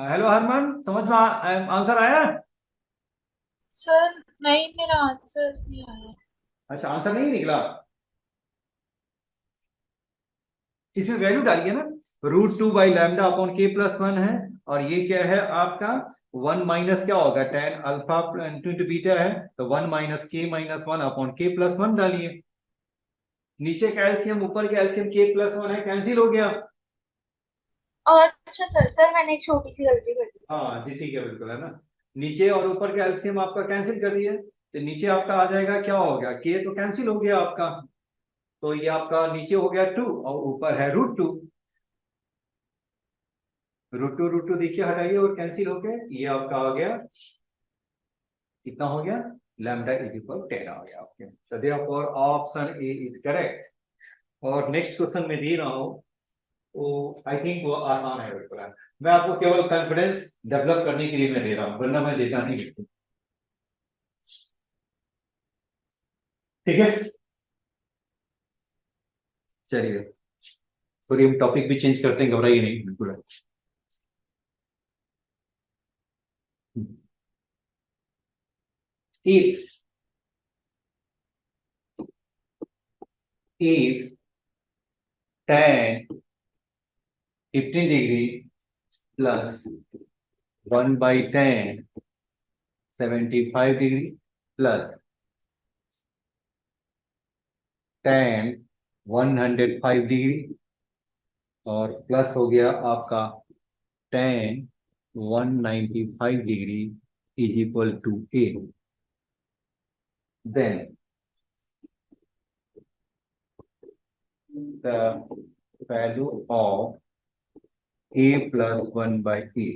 हेलो हरमन, समझ में आंसर आया? सर नहीं, मेरा आंसर नहीं आया। अच्छा आंसर नहीं निकला, इसमें वैल्यू डालिए ना। √2/लैम्डा अपॉन k+1 है, और ये क्या है आपका? 1 माइनस क्या होगा? 10 अल्फा इंटू बीटा है, तो 1 - k - 1 अपॉन k+1 डालिए। नीचे का एलसीएम ऊपर का एलसीएम k+1 है, कैंसिल हो गया। अच्छा सर, मैंने एक छोटी सी गलती कर दी। हाँ जी ठीक है बिल्कुल है ना। नीचे और ऊपर का एलसीएम आपका कैंसिल कर दिए, तो नीचे आपका आ जाएगा क्या हो गया? k तो कैंसिल हो गया आपका, तो ये आपका नीचे हो गया 2 और ऊपर है √2। √2 देखिए हटाइए और कैंसिल हो गए, ये आपका आ गया कितना हो गया? लैम्डा इज इक्वल 10 आ गया आपके, तो therefore option A is correct. और नेक्स्ट क्वेश्चन में दे रहा हूं, वो आई थिंक वो आसान है बिल्कुल है। मैं आपको केवल कॉन्फिडेंस डेवलप करने के लिए मैं दे रहा हूं, वरना मैं देता नहीं बिल्कुल। ठीक है चलिए, थोड़ी हम टॉपिक भी चेंज करते हैं, घबराइए नहीं बिल्कुल है। if if tan 15 degree plus 1/10 75 degree plus tan 105 degree, और प्लस हो गया आपका tan 195 degree is equal to A. Then the value of a+1/a,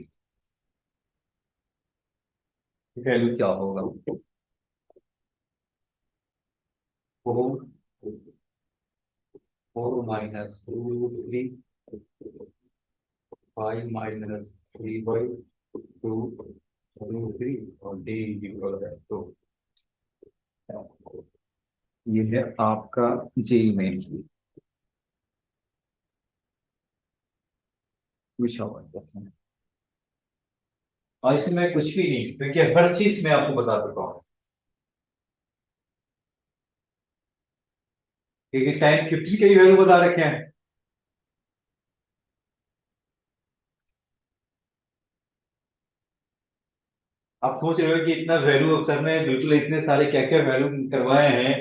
value क्या होगा? 4 - √3 5 - 3/2 √3 और d इज इक्वल है तो ये है आपका जी मेन पूछा हुआ है। और इसमें कुछ भी नहीं, क्योंकि हर चीज मैं आपको बता चुका हूँ। क्योंकि tan 50 के ही वैल्यू बता रखे हैं। आप सोच रहे हो कि इतना वैल्यू अब सर ने बिल्कुल इतने सारे क्या क्या वैल्यू करवाए हैं।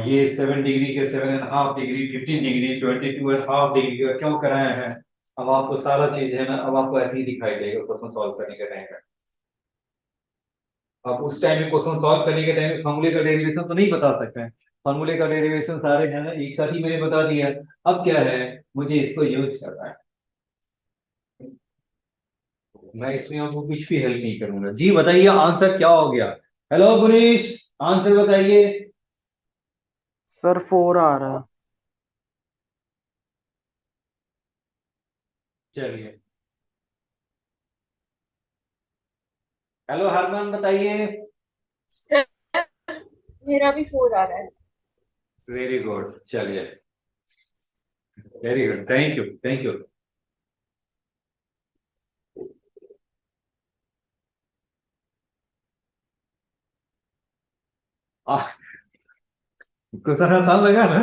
ये 7 डिग्री के 7.5 डिग्री, 15 डिग्री, 22.5 डिग्री का क्यों कराए हैं। अब आपको सारा चीज है ना, अब आपको ऐसे ही दिखाई देगा क्वेश्चन सॉल्व करने के टाइम पे। अब उस टाइम में क्वेश्चन सॉल्व करने के टाइम में फॉर्मूले का डेरिवेशन तो नहीं बता सकते हैं। फॉर्मूले का डेरिवेशन सारे है ना एक साथ ही मैंने बता दिया। अब क्या है, मुझे इसको यूज करना है। मैं इसमें आपको कुछ भी हेल्प नहीं करूंगा। जी बताइए आंसर क्या हो गया। हेलो गुनीश, आंसर बताइए। सर 4 आ रहा है। चलिए, हेलो हरमान बताइए। सर मेरा भी 4 आ रहा है। वेरी गुड, चलिए, very good, thank you thank you. Question आसान लगा ना।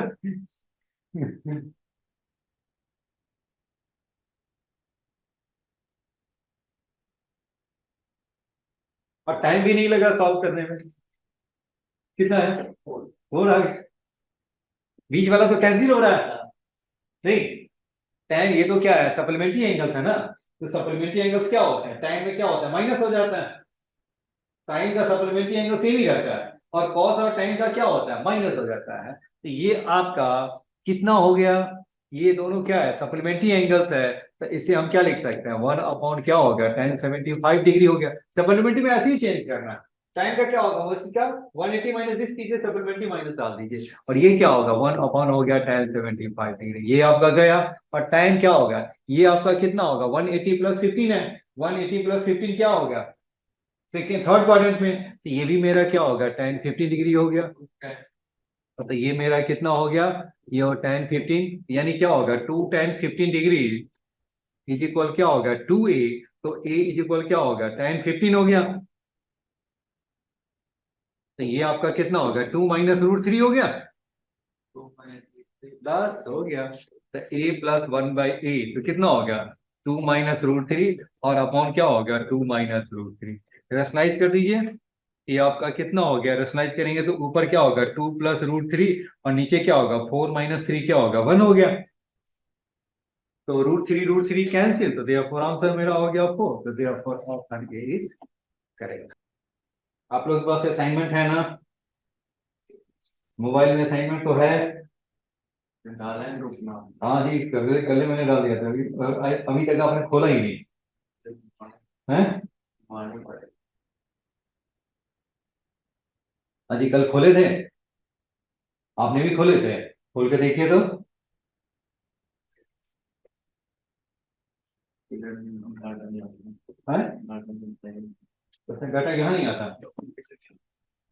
और टाइम भी नहीं लगा सॉल्व करने में। कितना है, हो रहा है, बीच वाला तो कैंसिल हो रहा है। नहीं, tan ये तो क्या है, सप्लीमेंट्री एंगल्स है ना। तो सप्लीमेंट्री एंगल्स क्या होते हैं, tan में क्या होता है, माइनस हो जाता है। साइन का सप्लीमेंट्री एंगल सेम ही रहता है, और कॉस और tan का क्या होता है, माइनस हो जाता है। तो ये आपका कितना हो गया, ये दोनों क्या है, सप्लीमेंट्री एंगल्स है। तो इसे हम क्या लिख सकते हैं, 1 अपॉन क्या हो गया, tan 75 डिग्री हो गया। सप्लीमेंट्री में ऐसे ही चेंज करना है। tan का क्या होगा, वो क्या 180 माइनस दिस कीजिए, सप्लीमेंट्री माइनस डाल दीजिए, और ये क्या होगा 1 अपॉन हो गया tan 75 डिग्री, ये आपका गया। और tan क्या होगा, ये आपका कितना होगा 180 प्लस 15 है। 180 प्लस 15 क्या होगा, सेकेंड थर्ड क्वाड्रेंट में। तो ये भी मेरा क्या होगा tan 50 डिग्री हो गया। तो ये मेरा कितना हो गया, ये और tan 15 यानी क्या होगा 2 tan 15 डिग्री इज इक्वल क्या होगा 2a। तो a इज इक्वल क्या होगा tan 15 हो गया। तो ये आपका कितना होगा 2 - √3 हो गया, प्लस हो गया। तो a प्लस 1/a तो कितना हो गया 2 - √3, और अपॉन क्या होगा 2 - √3। रेशनलाइज कर दीजिए, ये आपका कितना हो गया, रेशनलाइज करेंगे तो ऊपर क्या होगा 2 + √3, और नीचे क्या होगा 4 - 3 क्या होगा 1 हो गया। तो √3 कैंसिल, तो देयरफॉर आंसर मेरा हो गया 4। तो therefore option A is correct. आप लोग के पास असाइनमेंट है ना, मोबाइल में असाइनमेंट तो है। डाला है ग्रुप में। हाँ जी, कल कल मैंने डाल दिया था, अभी अभी तक आपने खोला ही नहीं है। हाँ जी, कल खोले थे, आपने भी खोले थे, खोल के देखिए तो। है तो फिर डाटा यहाँ नहीं आता।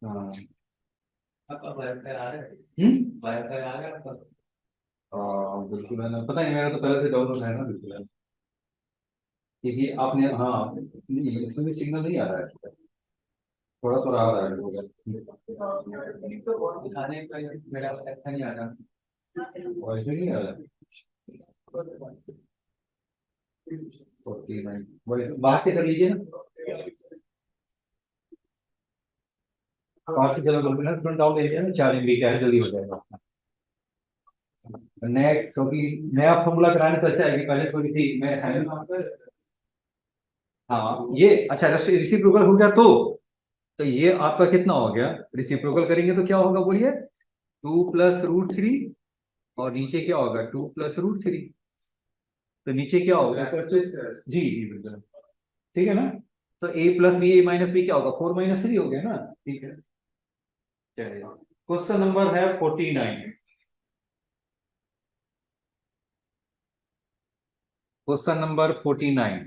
हाँ, आपका वाईफाई आ रहा है, वाईफाई आ रहा है आपका। बिल्कुल है ना, पता नहीं, मेरा तो पहले से डाउनलोड है ना, बिल्कुल है। क्योंकि आपने, हाँ नहीं, इसमें भी सिग्नल नहीं आ रहा है, थोड़ा थोड़ा आ रहा है होगा। दिखाने का मेरा अच्छा नहीं आ रहा, वाईफाई नहीं आ रहा। 49 बाहर से कर लीजिए ना, बाहर से चलो कंप्यूटर प्रिंट आउट ले लीजिए ना, 4 MB का है, जल्दी हो जाएगा। नया, क्योंकि नया फॉर्मूला कराने से अच्छा है कि पहले थोड़ी सी मैं असाइनमेंट। हाँ ये अच्छा, रिसिप्रोकल हो गया तो ये आपका कितना हो गया, रिसिप्रोकल करेंगे तो क्या होगा बोलिए, 2 + √3, और नीचे क्या होगा 2 + √3। तो नीचे क्या होगा जी जी बिल्कुल, ठीक है ना। तो a + b a - b क्या होगा 4 - 3 हो गया ना, ठीक है। चलिए, क्वेश्चन नंबर है 49। क्वेश्चन नंबर 49,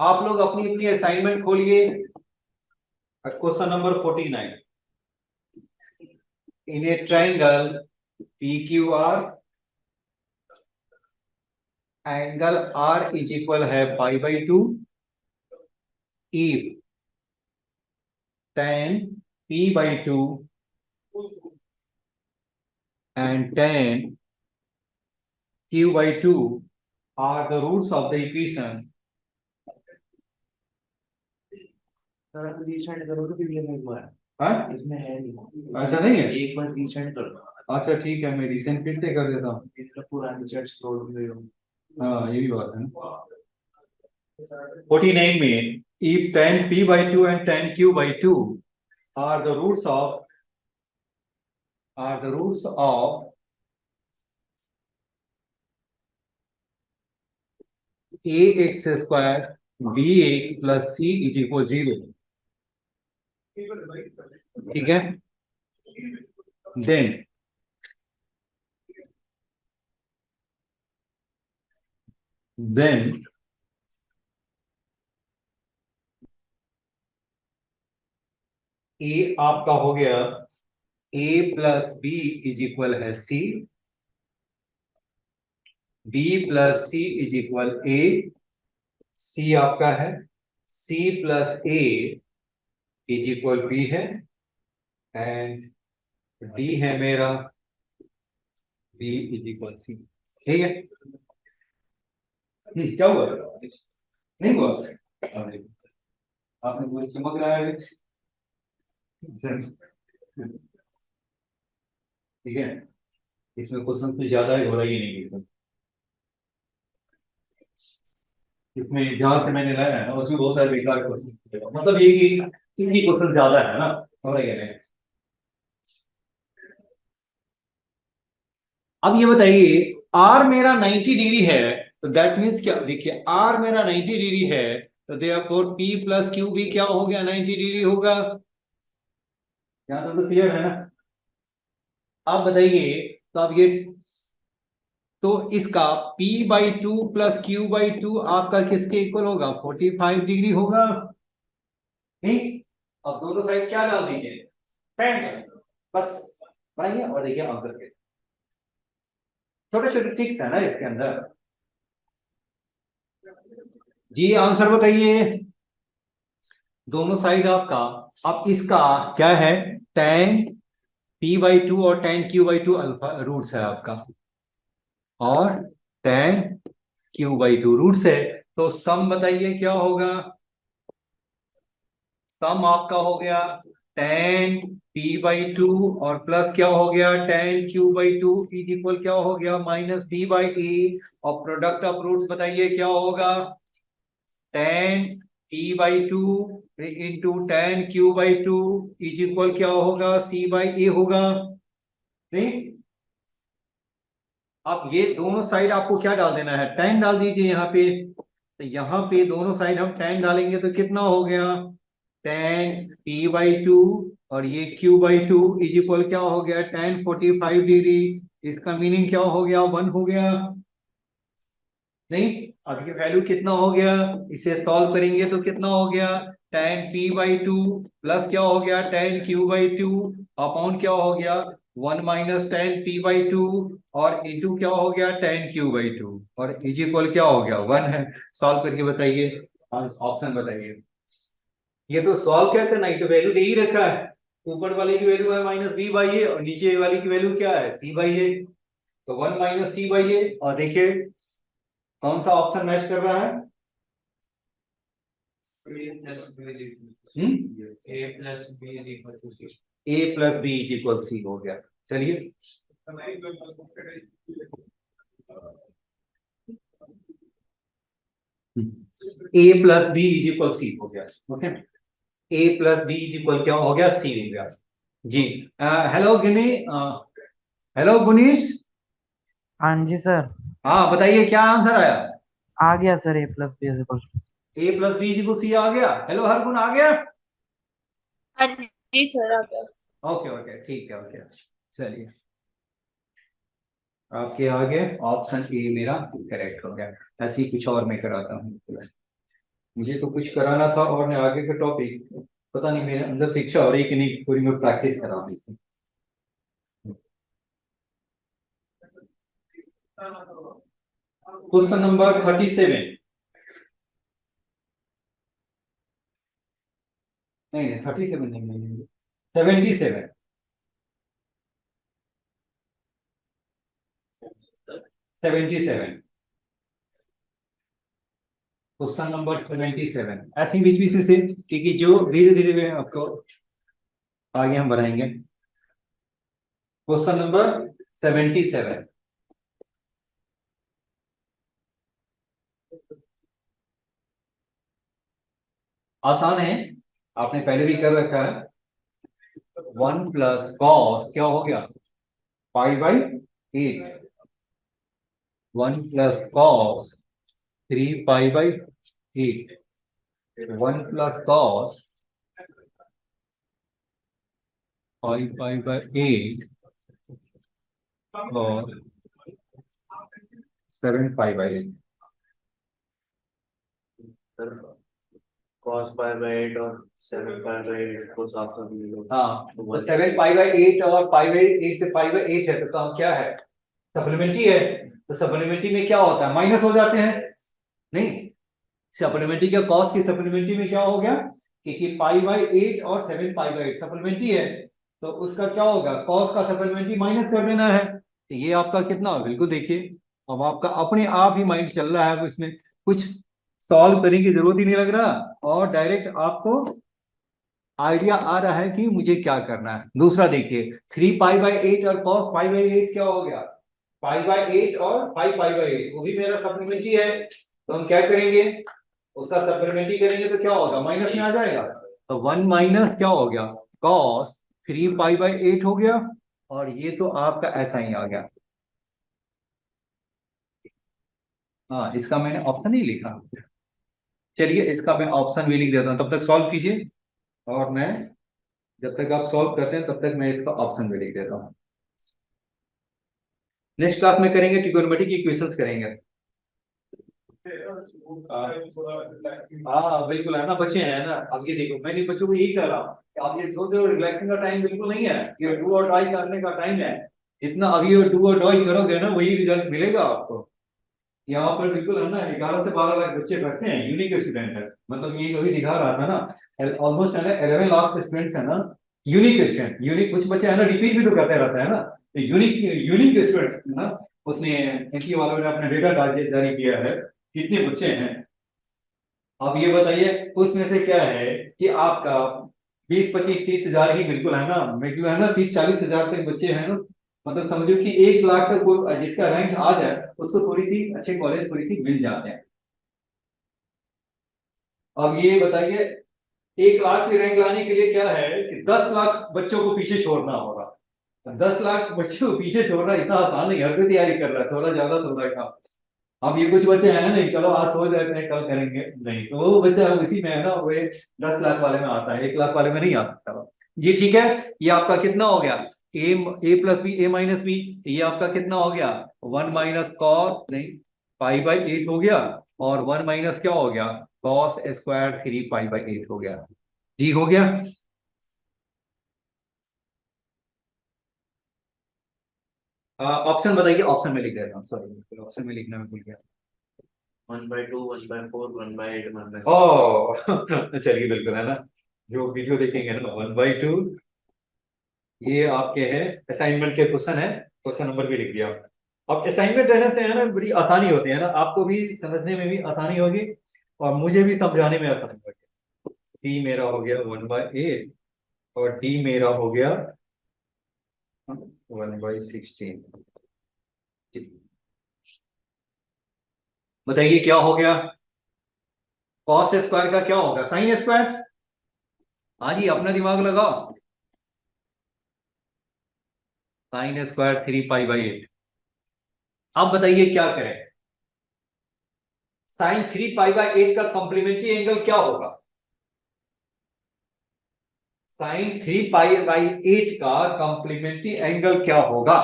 आप लोग अपनी अपनी असाइनमेंट खोलिए। Question number 49, in A triangle PQR, angle R is equal है π/2, if tan P/2 and tan q by 2 are the roots of the equation. Sir आप रीसेंड करोगे वीडियो में एक बार, हाँ, इसमें है नहीं, ऐसा नहीं है। एक बार रीसेंड कर दो। अच्छा ठीक है, मैं रिसेंट फिर से कर देता हूँ। इसका पुरानी चैट स्क्रॉल कर रहे हो। हाँ ये भी बात है ना। 49 में if tan p by 2 and tan q by 2 are the roots of ax square bx plus c is equal 0, ठीक है, then a आपका हो गया a plus b is equal है c, b plus c is equal a, c आपका है c plus a is equal b है, एंड d है मेरा b इज इक्वल c, ठीक है। क्या हुआ, नहीं हुआ, अरे, आपने कुछ चमक रहा है, ठीक है, इसमें क्वेश्चन कुछ ज्यादा ही हो रहा ही नहीं बिल्कुल। इसमें जहां से मैंने लाया है ना उसमें बहुत सारे बेकार क्वेश्चन, मतलब ये कि इनकी क्वेश्चन ज्यादा है ना, हो रहा है। अब ये बताइए आर मेरा 90 डिग्री है, तो दैट मीन्स क्या, देखिए आर मेरा 90 डिग्री है, तो देयरफॉर पी प्लस क्यू भी क्या हो गया, 90 डिग्री होगा। यहां तक तो क्लियर है ना। आप बताइए, तो अब ये, तो इसका P by 2 plus Q by 2 आपका किसके इक्वल होगा, 45 डिग्री होगा, नहीं। अब दोनों साइड क्या डाल दीजिए, tan, बस बनाइए और देखिए आंसर के छोटे छोटे ट्रिक्स है ना इसके अंदर। जी आंसर बताइए, दोनों साइड आपका, अब इसका क्या है, tan P बाई 2 और tan Q by 2 alpha roots है आपका, और tan Q बाई 2 रूट्स है, तो सम बताइए क्या होगा, सम आपका हो गया tan p बाई 2 और प्लस क्या हो गया tan q by 2 is equal क्या हो गया माइनस b बाई ए, और प्रोडक्ट ऑफ रूट्स बताइए क्या होगा, tan p by 2 into tan q by 2 is equal क्या होगा c बाई ए होगा, नहीं। अब ये दोनों साइड आपको क्या डाल देना है, tan डाल दीजिए यहाँ पे, तो यहाँ पे दोनों साइड हम tan डालेंगे तो कितना हो गया tan p बाई 2 और ये q बाई 2 इज इक्वल क्या हो गया tan 45 डिग्री, इसका मीनिंग क्या हो गया 1 हो गया, नहीं। अब ये वैल्यू कितना हो गया, इसे सॉल्व करेंगे तो कितना हो गया tan p बाई 2 प्लस क्या हो गया tan q बाई 2 अपॉन क्या हो गया 1 माइनस tan p बाई 2 और इंटू क्या हो गया tan q बाई 2 और इज इक्वल क्या हो गया 1 है। सॉल्व करके बताइए, ऑप्शन बताइए। ये तो सॉल्व क्या करना है, तो वैल्यू दे ही रखा है, ऊपर वाले की वैल्यू है माइनस बी बाई ए और नीचे वाली की वैल्यू क्या है सी बाई ए, तो 1 माइनस सी बाई ए, और देखिए कौन सा ऑप्शन मैच कर रहा है, A plus B is equal to C. A plus B is equal C हो गया। चलिए A plus B is equal C हो गया, okay, A plus B is equal क्या हो गया सी हो गया जी। हेलो गिनी, हेलो गुनीश, हाँ जी सर, हाँ बताइए क्या आंसर आया, आ गया sir, A plus B equal to. A plus B is equal C आ गया। हेलो हर गुण आ गया, हाँ जी सर, आ गया। ओके ओके ठीक है, ओके चलिए आपके आगे ऑप्शन ए मेरा करेक्ट हो गया। ऐसे ही कुछ और मैं कराता हूँ, मुझे तो कुछ कराना था और मैं आगे का टॉपिक पता नहीं मेरे अंदर से इच्छा हो रही कि नहीं, पूरी मैं प्रैक्टिस करा रही थी। क्वेश्चन नंबर 37, नहीं 37 नहीं, 77, 77, क्वेश्चन नंबर 77। ऐसे ही बीच बीच में से, क्योंकि जो धीरे धीरे में आपको आगे हम बढ़ाएंगे। क्वेश्चन नंबर 77, आसान है, आपने पहले भी कर रखा है। 1 प्लस कॉस क्या हो गया, पाई by 8। 1 plus cos 3 pi by 8। 1 plus cos 5 pi by 8 और 7 पाई बाई 8। cos पाई बाई 8 और 7 पाई बाई 8 को साथ साथ ले लो। हाँ, तो 7 पाई बाई 8 और पाई बाई 8 से पाई बाई 8 है, तो काम क्या है, सप्लीमेंट्री है। तो सप्लीमेंट्री में क्या होता है, माइनस हो जाते हैं। नहीं, सप्लीमेंट्री का कॉस की सप्लीमेंट्री में क्या हो गया, क्योंकि पाई बाई 8 और 7 पाई बाई 8 सप्लीमेंट्री है, तो उसका क्या होगा, कॉस का सप्लीमेंट्री माइनस कर देना है। तो ये आपका कितना होगा, बिल्कुल देखिए, अब आपका अपने आप ही माइंड चल रहा है, इसमें कुछ सॉल्व करने की जरूरत ही नहीं लग रहा, और डायरेक्ट आपको आइडिया आ रहा है कि मुझे क्या करना है। दूसरा देखिए, 3 पाई बाई 8 और कॉस पाई बाई 8 क्या हो गया, पाई बाई 8 और 5 पाई बाई 8, वो भी मेरा सप्लीमेंट्री है। तो हम क्या करेंगे, उसका सप्लीमेंट्री करेंगे तो क्या होगा, माइनस में आ जाएगा। तो 1 माइनस क्या हो गया, कॉस 3 पाई बाई 8 हो गया, और ये तो आपका ऐसा ही आ गया। हाँ, इसका मैंने ऑप्शन नहीं लिखा, चलिए इसका मैं ऑप्शन भी लिख देता हूँ, तब तक सॉल्व कीजिए, और मैं जब तक आप सॉल्व करते हैं तब तक मैं इसका ऑप्शन भी लिख देता हूँ। नेक्स्ट क्लास में करेंगे, ट्रिगोनोमेट्री की इक्वेशंस करेंगे। हाँ बिल्कुल है ना, बच्चे हैं ना, अब ये देखो मैं बच्चों को यही कह रहा हूँ कि आप ये सोच रहे हो रिलैक्सिंग का टाइम बिल्कुल नहीं है, ये डू और डाई करने का टाइम है। जितना अभी डू और डाई करोगे ना, वही रिजल्ट मिलेगा आपको। यहाँ पर बिल्कुल है ना, 11 से 12 लाख बच्चे पढ़ते हैं, यूनिक स्टूडेंट है, मतलब ये कभी दिखा रहा था ना, ऑलमोस्ट है ना 11 लाख स्टूडेंट्स है ना, यूनिक स्टूडेंट। यूनिक कुछ बच्चे है ना रिपीट भी तो करते रहता है ना, तो यूनिक यूनिक स्टूडेंट्स ना, उसने एनटीए वालों ने अपना डेटा जारी किया है, कितने बच्चे हैं। अब ये बताइए उसमें से क्या है कि आपका 20, 25, 30 हजार ही बिल्कुल है ना, बिल्कुल है ना, 30, 40 हजार तक बच्चे हैं ना, मतलब समझो कि 1 लाख तक जिसका रैंक आ जाए उसको थोड़ी सी अच्छे कॉलेज थोड़ी सी मिल जाते हैं। अब ये बताइए 1 लाख की रैंक लाने के लिए क्या है कि 10 लाख बच्चों को पीछे छोड़ना होगा। 10 लाख बच्चों को पीछे छोड़ना इतना आसान नहीं, हर कोई तैयारी कर रहा है, थोड़ा ज्यादा थोड़ा कम। अब ये कुछ बच्चे हैं नहीं, चलो आज सो जाते हैं कल करेंगे, नहीं, तो वो बच्चा उसी में है ना, वो 10 लाख वाले में आता है, 1 लाख वाले में नहीं आ सकता वो। ये ठीक है, ये आपका कितना हो गया, ए प्लस बी ए माइनस बी, ये आपका कितना हो गया, 1 माइनस कॉस नहीं पाई बाई 8 हो गया, और 1 माइनस क्या हो गया, कॉस स्क्वायर 3 पाई बाई 8 हो गया। जी हो गया। ऑप्शन बताइए, ऑप्शन में लिख देता हूँ, सॉरी ऑप्शन में लिखना मैं भूल गया। 1/2 1/4 1/8 1/6। ओ चलिए बिल्कुल है ना, जो वीडियो देखेंगे ना 1/2, ये आपके है असाइनमेंट के क्वेश्चन है, क्वेश्चन नंबर भी लिख दिया। अब असाइनमेंट रहने से है ना बड़ी आसानी होती है ना, आपको भी समझने में भी आसानी होगी और मुझे भी समझाने में आसानी होगी। सी मेरा हो गया 1/8 और डी मेरा हो गया 1/16। बताइए क्या हो गया, कॉस स्क्वायर का क्या होगा, साइन स्क्वायर। हाँ जी, अपना दिमाग लगाओ, साइन स्क्वायर 3 पाई बाई 8। अब बताइए क्या करें, साइन 3 पाई बाई 8 का कॉम्प्लीमेंट्री एंगल क्या होगा, साइन 3 पाई बाई 8 का कॉम्प्लीमेंट्री एंगल क्या होगा।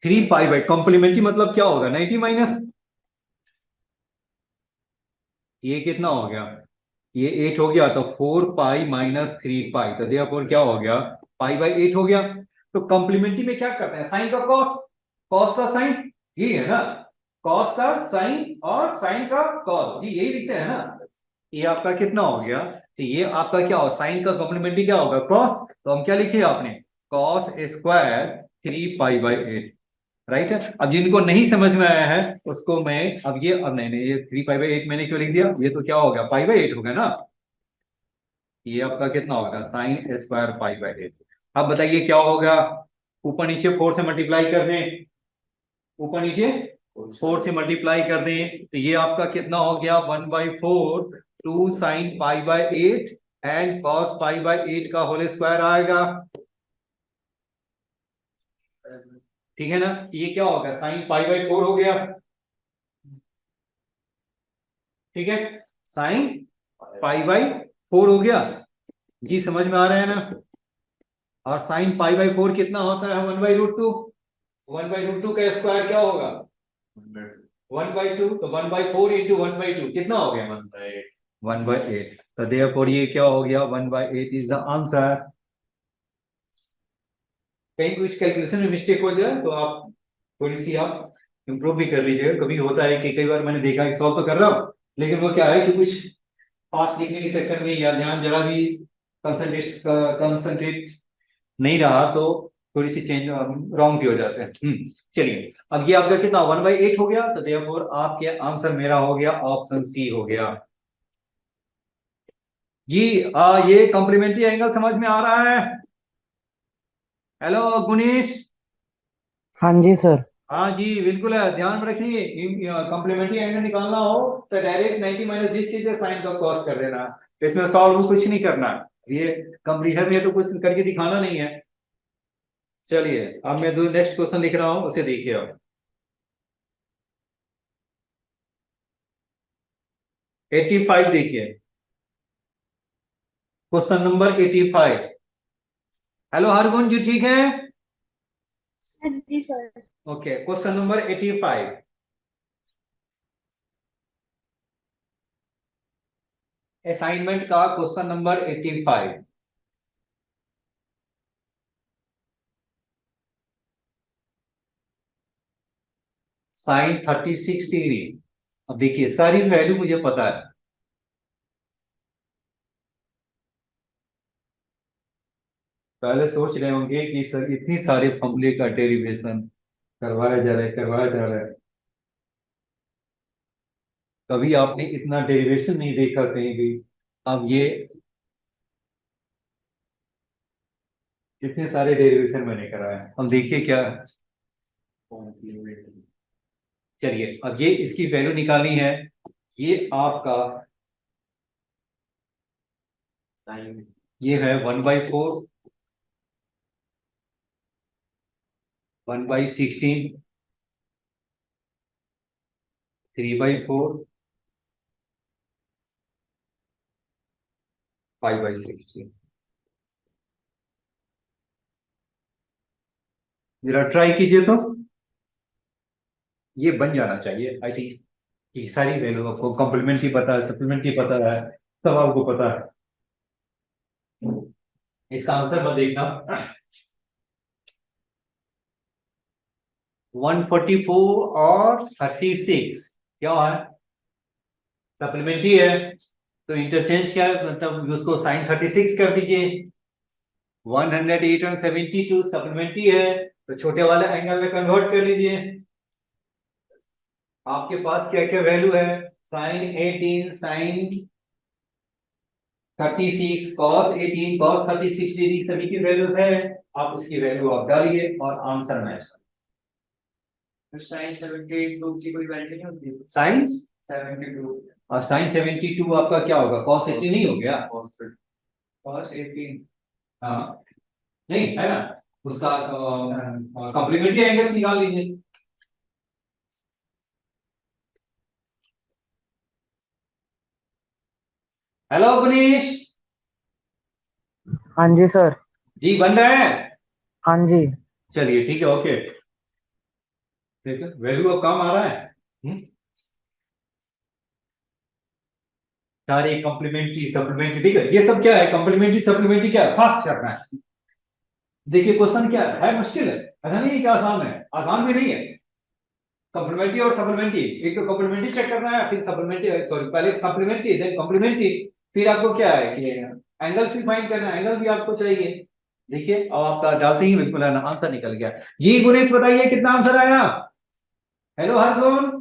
3 पाई बाई कॉम्प्लीमेंट्री मतलब क्या होगा, 90 माइनस ये कितना हो गया, ये 8 हो गया, तो 4 पाई माइनस 3 पाई, तो देयरफॉर क्या हो गया, पाई बाई 8 हो गया। तो कॉम्प्लीमेंट्री में क्या करते हैं, साइन का कॉस, कॉस का साइन, ये है ना, कॉस का साइन और साइन का कॉस, ये यही लिखते हैं ना। ये आपका कितना हो गया, तो ये आपका क्या हो, साइन का कॉम्प्लीमेंट्री क्या होगा, कॉस, तो हम क्या लिखे आपने, cos square 3 pi by 8, right है। अब जिनको नहीं समझ में आया है उसको मैं अब नहीं नहीं, ये 3 पाई बाई 8 मैंने क्यों लिख दिया, ये तो क्या हो गया, पाई बाई 8 हो गया ना। ये आपका कितना होगा, साइन स्क्वायर पाई बाई 8। अब बताइए क्या हो गया, ऊपर नीचे 4 से मल्टीप्लाई कर दें, ऊपर नीचे 4 से मल्टीप्लाई कर दें तो ये आपका कितना हो गया, 1/4 two sine pi by 8 and cos pi by 8 का होल स्क्वायर आएगा। ठीक है ना, ये क्या होगा, साइन पाई बाई 4 हो गया। ठीक है, साइन पाई बाई 4 हो गया जी, समझ में आ रहा है ना। और साइन पाई बाई 4 कितना होता है, 1/√2। 1/√2 का स्क्वायर क्या होगा, 1/2। तो 1/4 इंटू 1/2 कितना हो गया, 1/8। तो देयरफॉर ये क्या हो गया, 1/8 इज द आंसर। कहीं कुछ कैलकुलेशन में मिस्टेक हो जाए तो आप थोड़ी सी आप इम्प्रूव भी कर लीजिएगा। कभी होता है कि कई बार मैंने देखा है सॉल्व तो कर रहा हूँ लेकिन वो क्या है कि कुछ फास्ट लिखने के चक्कर में या ध्यान जरा भी कंसंट्रेट नहीं रहा तो थोड़ी सी चेंज रॉन्ग भी हो जाते हैं। चलिए, अब ये आपका कितना 1/8 हो गया, तो देयरफॉर आपके आंसर मेरा हो गया ऑप्शन सी हो गया जी। ये कॉम्प्लीमेंट्री एंगल समझ में आ रहा है। हेलो गुनीश। हाँ जी सर। हाँ जी बिल्कुल है, ध्यान में रखिए, कॉम्प्लीमेंट्री एंगल निकालना हो तो डायरेक्ट 90 - 20 कीजिए, साइन का कॉस कर देना, इसमें सॉल्व कुछ नहीं करना। ये कंप्लीशन में तो कुछ करके दिखाना नहीं है। चलिए, अब मैं दो नेक्स्ट क्वेश्चन लिख रहा हूं, उसे देखिए आप। 85 देखिए, question number 85। Hello Hargun ji, ठीक है। जी sir. Okay, question number 85। Assignment का क्वेश्चन नंबर 85। Sine 36 degree. अब देखिए सारी वैल्यू मुझे पता है, पहले सोच रहे होंगे कि सर इतनी सारे फॉर्मूले का डेरिवेशन करवाया जा रहा है, कभी आपने इतना डेरिवेशन नहीं देखा कहीं भी। अब ये इतने सारे डेरिवेशन मैंने कराया, अब देखिए क्या। चलिए, अब ये इसकी वैल्यू निकालनी है। ये आपका ये है 1/4, 1/16, 3/4, 5/16। जरा ट्राई कीजिए तो ये बन जाना चाहिए आई थिंक। कि सारी वैल्यू आपको कॉम्प्लीमेंट्री पता है, सप्लीमेंट्री पता है, सब आपको पता है। इसका आंसर मत देखना। 144 और 36 क्या है, सप्लीमेंट्री है। तो इंटरचेंज क्या है, मतलब उसको साइन 36 कर दीजिए। 108 और 72 सप्लीमेंट्री है, तो छोटे वाले एंगल में कन्वर्ट कर लीजिए। आपके पास क्या क्या वैल्यू है, sine 18, sine 36, cos 18, cos 36 degree, सभी की वैल्यू है। आप उसकी वैल्यू आप डालिए और आंसर मैच करिए। साइन 72 की कोई वैल्यू नहीं होती, साइन 72 और साइन 72 आपका क्या होगा, cos 18 नहीं हो गया, cos 18। हाँ नहीं है ना, उसका कॉम्प्लीमेंट्री एंगल्स निकाल लीजिए। हेलो मनीष हाँ जी सर। जी, बन रहा है। हाँ जी। चलिए ठीक है, ओके। देखो वैल्यू अब काम आ रहा है। सारे कॉम्प्लीमेंट्री सप्लीमेंट्री, ठीक है, ये सब क्या है, कॉम्प्लीमेंट्री सप्लीमेंट्री क्या है, फास्ट करना है। देखिए क्वेश्चन क्या है मुश्किल है, ऐसा नहीं है कि आसान है, आसान भी नहीं है। कॉम्प्लीमेंट्री और सप्लीमेंट्री, एक तो कॉम्प्लीमेंट्री चेक करना है, फिर सप्लीमेंट्री, सॉरी पहले सप्लीमेंट्री देन कॉम्प्लीमेंट्री, फिर आपको क्या है कि एंगल्स भी फाइंड करना है, एंगल भी आपको चाहिए। देखिए अब आपका डालते ही बिल्कुल है ना आंसर निकल गया। जी गुणेश बताइए कितना आंसर आया। हेलो हरगुण,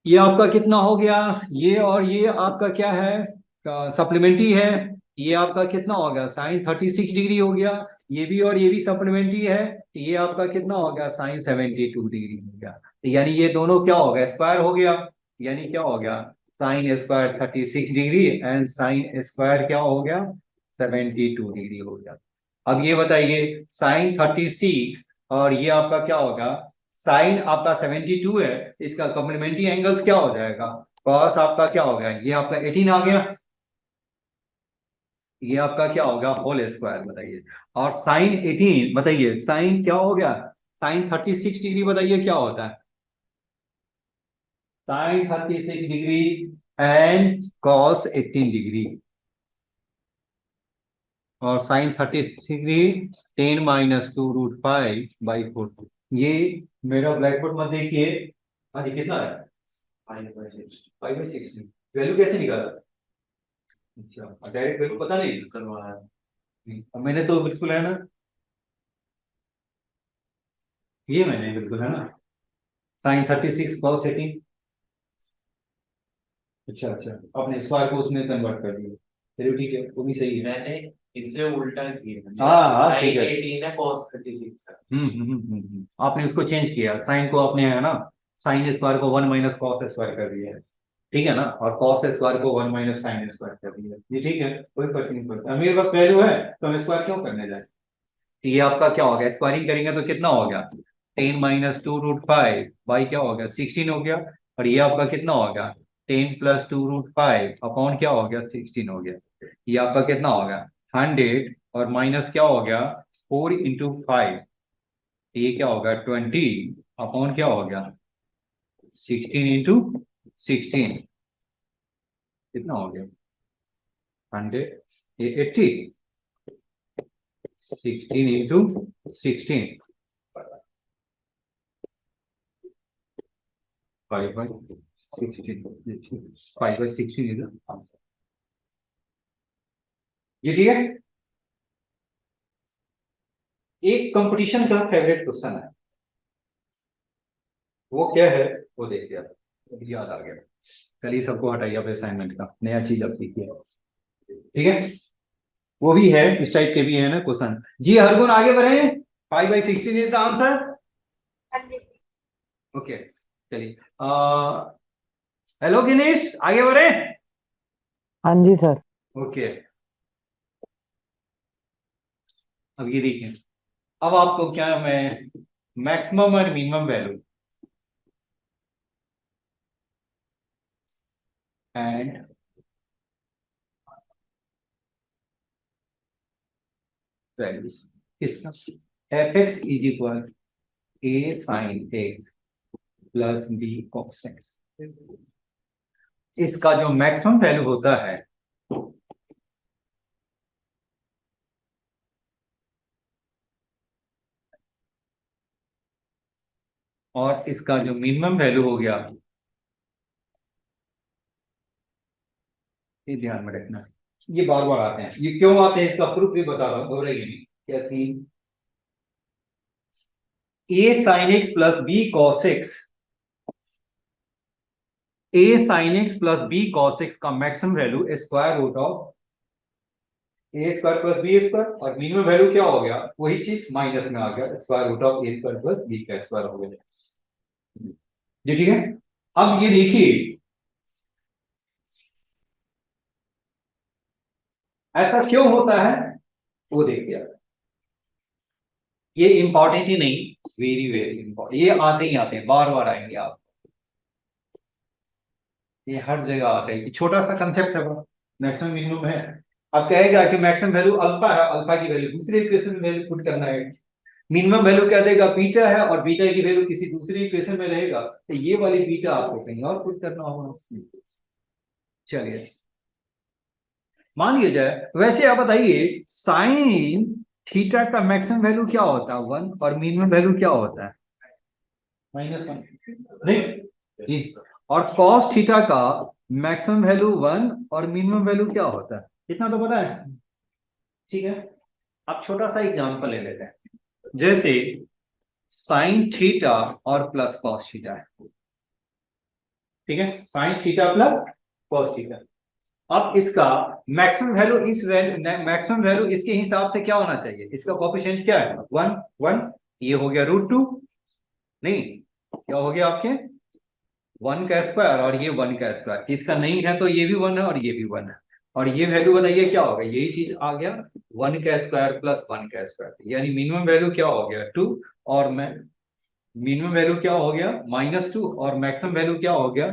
ये आपका कितना हो गया, ये और ये आपका क्या है, सप्लीमेंट्री है। ये आपका कितना हो गया, साइन 36 डिग्री हो गया। ये भी और ये भी सप्लीमेंट्री है। ये आपका कितना हो गया, साइन 72 डिग्री हो गया। तो यानी ये दोनों क्या हो गया, स्क्वायर हो गया। यानी क्या हो गया, sine square 36 degree and sine square क्या हो गया, 72 डिग्री हो गया। अब ये बताइए साइन 36 और ये आपका क्या होगा, साइन आपका 72 है, इसका कॉम्प्लीमेंट्री एंगल्स क्या हो जाएगा, कॉस आपका क्या होगा, ये आपका 18 आ गया। ये आपका क्या होगा, होल स्क्वायर बताइए। और साइन 18 बताइए, साइन क्या हो गया, साइन 36 डिग्री बताइए क्या होता है, sine 36 degree and cos 18 degree. और साइन 36 डिग्री 10 - 2√5/4। ये मेरा ब्लैक बोर्ड मत देखिए। हाँ जी कितना है, 5/6। वैल्यू कैसे निकाला, अच्छा डायरेक्ट वैल्यू पता नहीं करवाया। अब मैंने तो बिल्कुल है ना, ये मैंने बिल्कुल है ना, साइन 36 कॉस 18। अच्छा अच्छा, आपने स्क्वायर को उसमें कन्वर्ट कर दिया, चलिए ठीक है वो भी सही है। मैंने इससे उल्टा किया। हाँ हाँ ठीक साइन है। 18 है, cos 36 है। आपने उसको चेंज किया, साइन को आपने है ना, साइन स्क्वायर को 1 - कॉस स्क्वायर कर दिया है, ठीक है ना, और कॉस स्क्वायर को 1 - साइन स्क्वायर कर दिया, ये ठीक है, कोई फर्क नहीं पड़ता। अब मेरे पास वैल्यू है तो हम स्क्वायर क्यों करने जाए। तो ये आपका क्या हो गया, स्क्वायरिंग करेंगे तो कितना हो गया, 10 - 2√5 क्या हो गया, 16 हो गया। और ये आपका कितना हो गया, 10 + 2√5 अपॉन क्या हो गया, 16 हो गया। ये आपका कितना हो गया, 100 और माइनस क्या हो गया, 4 × 5। ये क्या होगा, 20 अपॉन क्या हो गया, 16 × 16 कितना हो गया, 100, ये 80, 16 × 16 5/16, 5/16 इज आंसर। ये ठीक है। एक कंपटीशन का फेवरेट क्वेश्चन है, वो क्या है, वो देखिए आप, अभी याद आ गया। चलिए सबको हटाइए अब असाइनमेंट का, नया चीज अब सीखिए, ठीक है। वो भी है, इस टाइप के भी है ना क्वेश्चन। जी हरगुण आगे बढ़े, 5/16 इज द आंसर। हाँ जी सर। ओके चलिए, हेलो गिनीश आगे बढ़े। हाँ जी सर। ओके अब ये देखिए, अब आपको क्या मैं मैक्सिमम और मिनिमम वैल्यू एंड वैल्यूज किसका, f(x) = a sin x plus b cos x, इसका जो मैक्सिमम वैल्यू होता है और इसका जो मिनिमम वैल्यू हो गया, ये ध्यान में रखना। ये बार बार आते हैं, ये क्यों आते हैं इसका प्रूफ भी बता रहा हूं, घबराइए नहीं। कैसी, a sin x plus b cos x, a sin x plus b cos x का maximum value square root of A square plus B square, और मिनिमम वैल्यू क्या हो गया, वही चीज माइनस में आ गया, square root of A square plus B का स्क्वायर हो गया। जी ठीक है। अब ये देखिए, ऐसा क्यों होता है वो देखिए आप। ये इंपॉर्टेंट ही नहीं, वेरी वेरी इंपॉर्टेंट, ये आते ही आते हैं, बार बार आएंगे आप, ये हर जगह आते हैं। छोटा सा कंसेप्ट है, मैक्सिमम मिनिमम है। अब कहेगा कि मैक्सिमम वैल्यू अल्फा है, अल्फा की वैल्यू दूसरे इक्वेशन में वैल्यू पुट करना है। मिनिमम वैल्यू क्या देगा, बीटा है, और बीटा की वैल्यू किसी दूसरी इक्वेशन में रहेगा, तो ये वाली बीटा आपको कहीं और पुट करना होगा। चलिए मान लिया जाए, वैसे आप बताइए साइन थीटा का मैक्सिमम वैल्यू क्या होता है, 1, और मिनिमम वैल्यू क्या होता है, -1, नहीं जी। और कॉस थीटा का मैक्सिमम वैल्यू 1 और मिनिमम वैल्यू क्या होता है, इतना तो पता है, ठीक है। अब छोटा सा एग्जांपल ले लेते हैं, जैसे साइन थीटा और प्लस कॉस थीटा है, ठीक है, sign theta plus cos theta. अब इसका मैक्सिमम वैल्यू मैक्सिमम वैल्यू इसके हिसाब से क्या होना चाहिए, इसका कोएफिशिएंट क्या है, 1 1, ये हो गया √2, नहीं क्या हो गया आपके 1 का स्क्वायर और ये 1 का स्क्वायर, इसका नहीं है तो ये भी 1 है और ये भी 1 है, और ये वैल्यू बताइए क्या होगा, यही चीज आ गया 1 का स्क्वायर प्लस 1 का स्क्वायर, यानी मिनिमम वैल्यू क्या हो गया 2, और मैं मिनिमम वैल्यू क्या हो गया -2, और मैक्सिमम वैल्यू क्या हो गया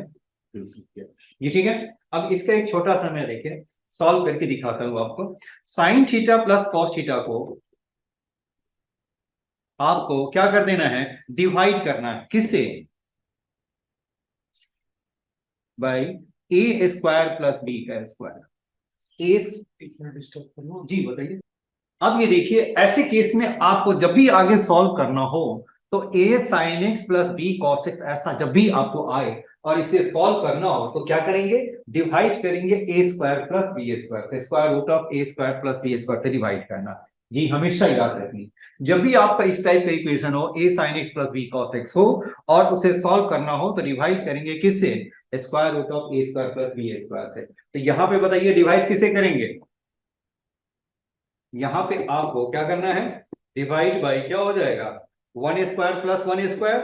2। ये ठीक है। अब इसका एक छोटा सा मैं देखिए सॉल्व करके दिखाता हूं आपको। Sign theta plus cos theta को आपको क्या कर देना है, डिवाइड करना है, किससे, by A square plus B का स्क्वायर। ए जी बताइए। अब ये देखिए ऐसे केस में आपको जब भी आगे सॉल्व करना हो तो a sin x plus B cos x ऐसा जब भी आपको आए और इसे सॉल्व करना हो तो क्या करेंगे, डिवाइड करेंगे a square plus B square से, square root of a square plus B square से डिवाइड करना। ये हमेशा याद रखनी, जब भी आपका इस टाइप का इक्वेशन हो a sin x plus B cos x हो और उसे सॉल्व करना हो तो डिवाइड करेंगे किससे, square root of a square plus B square से। तो यहाँ पे बताइए डिवाइड किसे करेंगे, यहां पे आपको क्या करना है, डिवाइड बाई क्या हो जाएगा 1 स्क्वायर प्लस 1 स्क्वायर,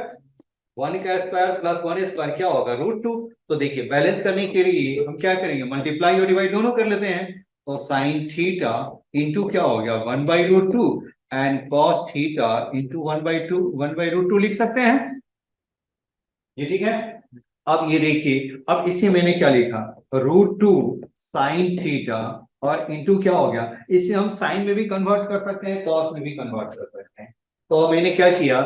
1 का स्क्वायर प्लस 1 स्क्वायर क्या होगा √2। तो देखिए बैलेंस करने के लिए हम क्या करेंगे, मल्टीप्लाई और डिवाइड दोनों कर लेते हैं। तो साइन थीटा इंटू क्या हो गया 1/√2 एंड कॉस थीटा इंटू 1/2 लिख सकते हैं, ये ठीक है। अब ये देखिए अब इसे मैंने क्या लिखा √2 साइन थीटा और इंटू क्या हो गया, इसे हम साइन में भी कन्वर्ट कर सकते हैं कॉस में भी कन्वर्ट कर सकते हैं। तो मैंने क्या किया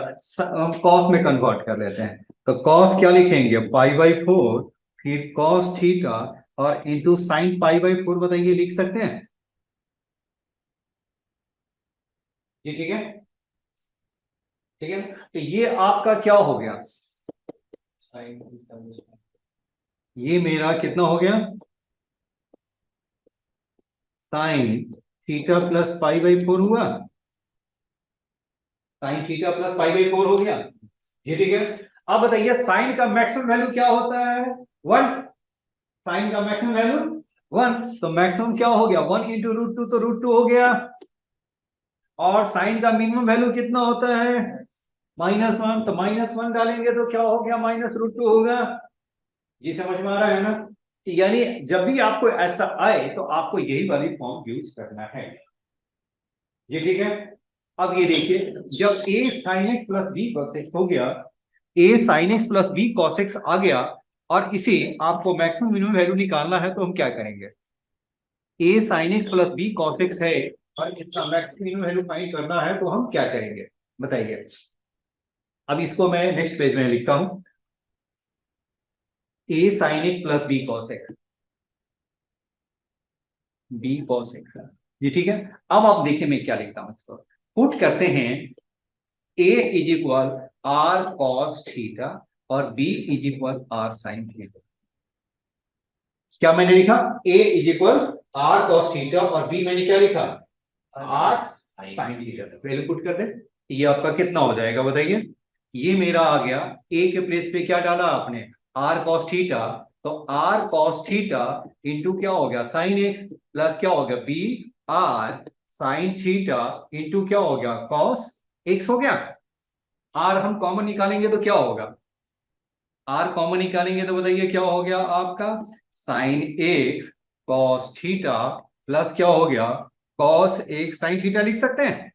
कॉस में कन्वर्ट कर लेते हैं, तो कॉस क्या लिखेंगे π/4, फिर कॉस थीटा और इंटू साइन π/4 बताइए लिख सकते हैं, ये ठीक है, ठीक है। तो ये आपका क्या हो गया, ये मेरा कितना हो गया साइन थीटा प्लस π/4 हुआ, साइन थीटा प्लस π/4 हो गया, ये ठीक है। अब बताइए साइन का मैक्सिमम वैल्यू क्या होता है 1, साइन का मैक्सिमम वैल्यू 1, तो मैक्सिमम क्या हो गया 1 इंटू √2 तो √2 हो गया, और साइन का मिनिमम वैल्यू कितना होता है -1, तो -1 डालेंगे तो क्या हो गया -√2 होगा। ये समझ में आ रहा है ना, यानी जब भी आपको ऐसा आए तो आपको यही वाली फॉर्म यूज करना है, ये ठीक है। अब ये देखिए जब a sin x plus B cos x हो गया, a sin x plus B cos x आ गया और इसे आपको मैक्सिमम मिनिमम वैल्यू निकालना है तो हम क्या करेंगे, a sin x plus B cos x है और इसका मैक्सिमम मिनिमम वैल्यू फाइंड करना है तो हम क्या करेंगे बताइए। अब इसको मैं नेक्स्ट पेज में लिखता हूं a sin x plus B cos x, B cos x, ये ठीक है। अब आप देखिए मैं क्या लिखता हूं, इसको पुट करते हैं a is equal r cos theta और b is equal r sin theta. क्या मैंने लिखा a is equal r cos theta और b मैंने क्या लिखा r sin theta, value put कर दे, ये आपका कितना हो जाएगा बताइए, ये मेरा आ गया a के प्लेस पे क्या डाला आपने r cos थीटा, तो r cos थीटा इंटू क्या हो गया साइन x प्लस क्या हो गया b r sine theta into क्या हो गया cos x हो गया। r हम कॉमन निकालेंगे तो क्या होगा, r कॉमन निकालेंगे तो बताइए क्या हो गया आपका sine x cos theta plus क्या हो गया cos x साइन थीटा लिख सकते हैं,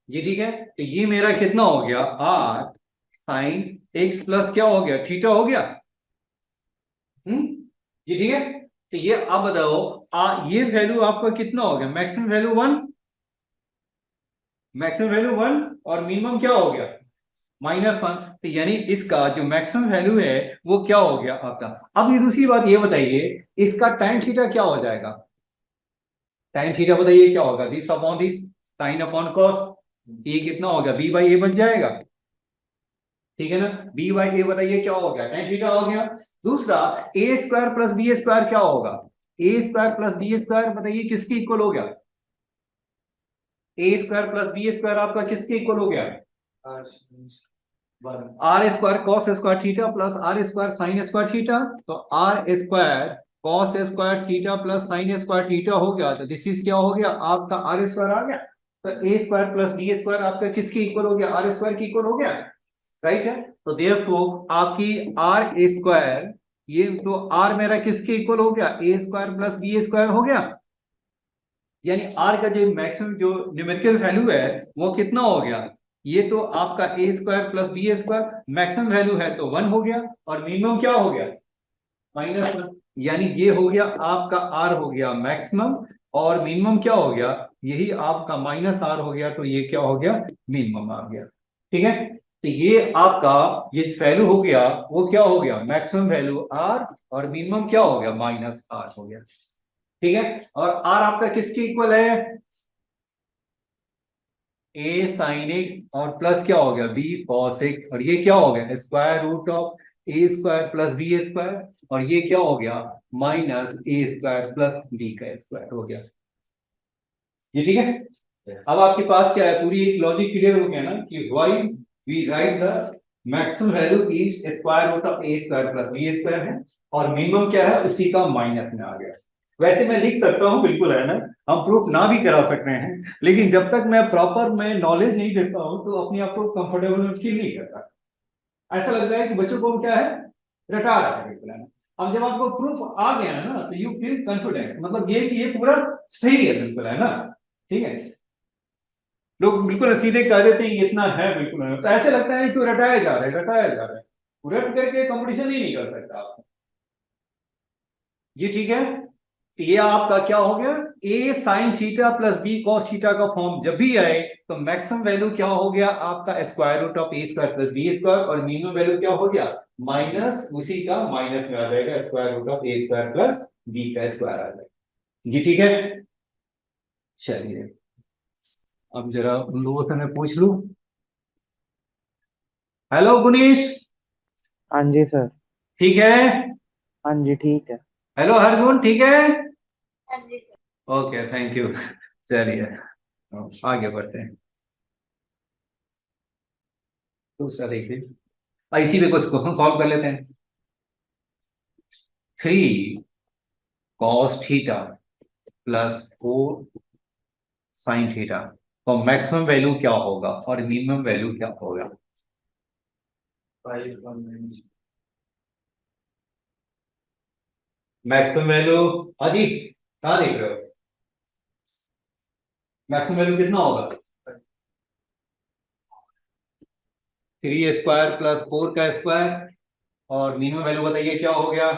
ये ठीक है। तो ये मेरा कितना हो गया r साइन x प्लस क्या हो गया थीटा हो गया, ये ठीक है। तो ये अब बताओ ये वैल्यू आपका कितना हो गया मैक्सिमम वैल्यू 1, मैक्सिमम वैल्यू 1 और मिनिमम क्या हो गया -1, तो यानी इसका जो मैक्सिमम वैल्यू है वो क्या हो गया आपका। अब ये दूसरी बात ये बताइए इसका tan थीटा क्या हो जाएगा, tan थीटा बताइए क्या होगा this upon this sine upon cos, ये कितना होगा b/a बच जाएगा, ठीक है ना, b/a बताइए क्या हो गया tan थीटा हो गया। दूसरा a square plus B square क्या होगा A square plus B square बताइए किसके इक्वल हो गया? A square plus B square आपका किसके इक्वल हो गया? R square cos square theta plus R square sine square theta. तो R square cos square theta plus sine square theta हो गया, तो दिस इज क्या हो गया आपका आर स्क्वायर आ गया। तो ए स्क्वायर प्लस बी स्क्वायर आपका किसके इक्वल हो गया? आर स्क्वायर के इक्वल हो गया, राइट है। तो देयरफॉर आपकी आर स्क्वायर, ये तो आर मेरा किसके इक्वल हो गया? A square plus B square हो गया। यानी आर का जो मैक्सिमम जो न्यूमेरिकल वैल्यू है वो कितना हो गया? ये तो आपका A square plus B square maximum value है तो 1 हो गया, और मिनिमम क्या हो गया? -1। यानी ये हो गया आपका आर हो गया मैक्सिमम, और मिनिमम क्या हो गया? यही आपका -r हो गया, तो ये क्या हो गया? मिनिमम आ गया। ठीक है, तो ये आपका ये वैल्यू हो गया वो क्या हो गया? मैक्सिमम वैल्यू r, और मिनिमम क्या हो गया? -r हो गया। ठीक है, और r आपका किसके इक्वल है? ए साइन एक्स और प्लस क्या हो गया? बी कॉस एक्स, और ये क्या हो गया? Square root of A square plus B square, और ये क्या हो गया? -a स्क्वायर प्लस बी का स्क्वायर हो गया। ये ठीक है। अब आपके पास क्या है? पूरी एक लॉजिक क्लियर हो गया ना कि why we write the maximum value is square root of A square plus B square है, और मिनिमम क्या है? उसी का माइनस में आ गया। वैसे मैं लिख सकता हूं, बिल्कुल है ना, हम प्रूफ ना भी करा सकते हैं, लेकिन जब तक मैं प्रॉपर मैं नॉलेज नहीं देता हूं तो अपने आप को कंफर्टेबल फील नहीं करता। ऐसा लगता है कि बच्चों को क्या है? रटा रहा है, बिल्कुल है ना। अब जब आपको प्रूफ आ गया ना तो यू फील कॉन्फिडेंट, मतलब ये कि ये पूरा सही है, बिल्कुल है ना। ठीक है, लोग बिल्कुल सीधे कह देते हैं ये इतना है, बिल्कुल है, तो ऐसे लगता है कि रटाया जा रहा है, रटाया जा रहा है। रट करके कंपटीशन ही नहीं कर सकता आप। ये ठीक है, तो ये आपका क्या हो गया? A sine theta plus B cos theta का फॉर्म जब भी आए तो मैक्सिमम वैल्यू क्या हो गया आपका? Square root of A square plus B square, और मिनिमम वैल्यू क्या हो गया? माइनस उसी का माइनस में आ जाएगा, square root of A square plus B का स्क्वायर आ जाएगा। ये ठीक है। चलिए अब जरा उन लोगों से मैं पूछ लूं। हेलो गुनीश, हाँ जी सर। ठीक है। हाँ जी ठीक है। हेलो हरगुन, ठीक है। हाँ जी सर। Okay, thank you. चलिए आगे बढ़ते हैं। दूसरा देखिए, इसी पे कुछ क्वेश्चन सॉल्व कर लेते हैं। 3 cos theta plus 4 sin theta, तो मैक्सिमम वैल्यू क्या होगा और मिनिमम वैल्यू क्या होगा? मैक्सिमम वैल्यू, हाँ जी, कहाँ देख रहे हो? मैक्सिमम वैल्यू कितना होगा? 3 स्क्वायर प्लस 4 का स्क्वायर, और मिनिमम वैल्यू बताइए क्या हो गया?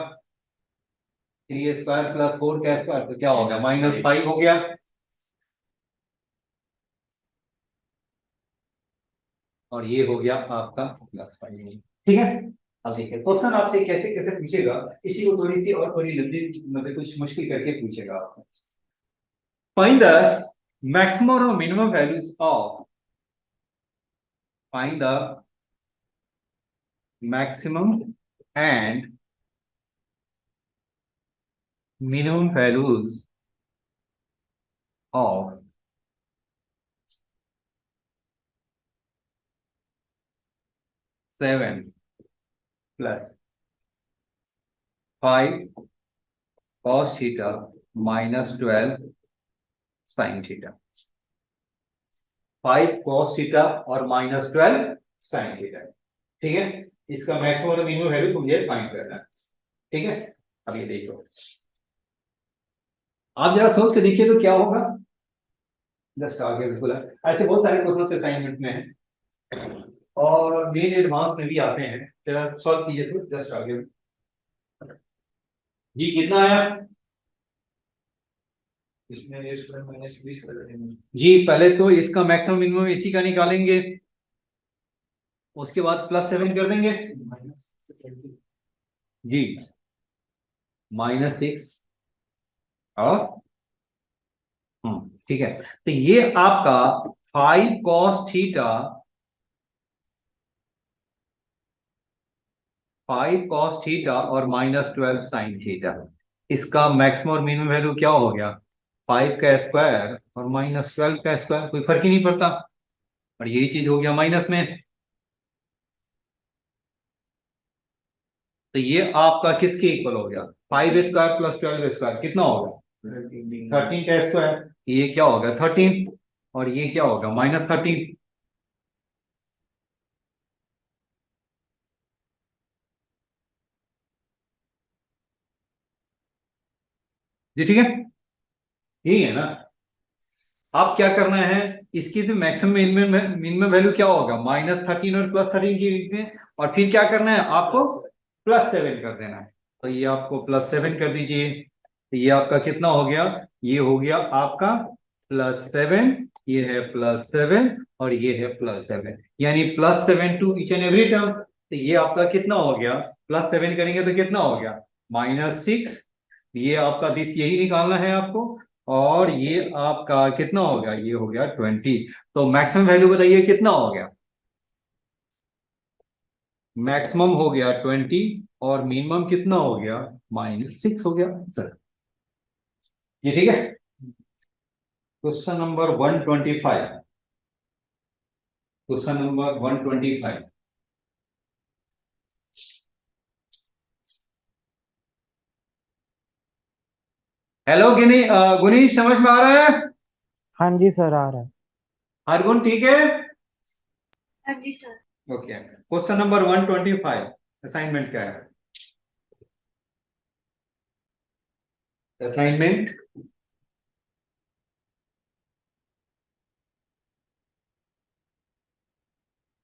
3 स्क्वायर प्लस 4 का स्क्वायर, तो क्या हो गया? -5 हो गया। और ये हो गया आपका +5। ठीक है, अब देखिए क्वेश्चन आपसे कैसे कैसे पूछेगा, इसी को थोड़ी सी और थोड़ी लंबी, मतलब कुछ मुश्किल करके पूछेगा आपको। फाइंड द मैक्सिमम और minimum values of, find the maximum and minimum values of 7 plus 5 cos theta minus 12 sin theta। 5 cos theta और -12 sin theta। ठीक है, इसका मैक्सिमम और मिनिमम वैल्यू मुझे फाइंड करना है। ठीक है, अब ये देखो, आप जरा सोच के देखिए तो क्या होगा। जस्ट आगे बिल्कुल है, ऐसे बहुत सारे क्वेश्चन असाइनमेंट में है और मेन एडवांस में भी आते हैं, जरा सॉल्व कीजिए तो जस्ट आगे। जी कितना आया? इसमें ये स्क्वायर -20 कर देंगे। जी पहले तो इसका मैक्सिमम मिनिमम इसी का निकालेंगे, उसके बाद +7 कर देंगे जी, -6 और ठीक है, तो ये आपका 5 cos थीटा, 5 cos थीटा और -12 sin थीटा। इसका मैक्सिमम और मिनिमम वैल्यू क्या हो गया, 5 का स्क्वायर और -12 का स्क्वायर, कोई फर्क ही नहीं पड़ता, और यही चीज हो गया माइनस में। तो ये आपका किसके इक्वल हो गया, 5 स्क्वायर प्लस 12 स्क्वायर कितना होगा, 13 का स्क्वायर, ये क्या होगा 13, और ये क्या होगा -13। जी ठीक है, यही है ना। अब क्या करना है, इसकी जो मैक्सिमम मिनिमम वैल्यू क्या होगा, -13 और +13 के बीच में, और फिर क्या करना है आपको, +7 कर देना है। तो ये आपको +7 कर दीजिए, तो ये आपका कितना हो गया, ये हो गया आपका +7, ये है +7 और ये है +7, यानी +7 to each and every term. तो ये आपका कितना हो गया, +7 करेंगे तो कितना हो गया, -6, ये आपका दिस यही निकालना है आपको, और ये आपका कितना हो गया, ये हो गया 20। तो मैक्सिमम वैल्यू बताइए कितना हो गया, मैक्सिमम हो गया 20 और मिनिमम कितना हो गया, -6 हो गया सर। ये ठीक है। Question number 125, question number 125। Hello Gunish, समझ में आ रहा है, हाँ जी सर, आ रहा है। हरगुन ठीक है। हाँ जी sir. Okay, question number 125, assignment क्या है, assignment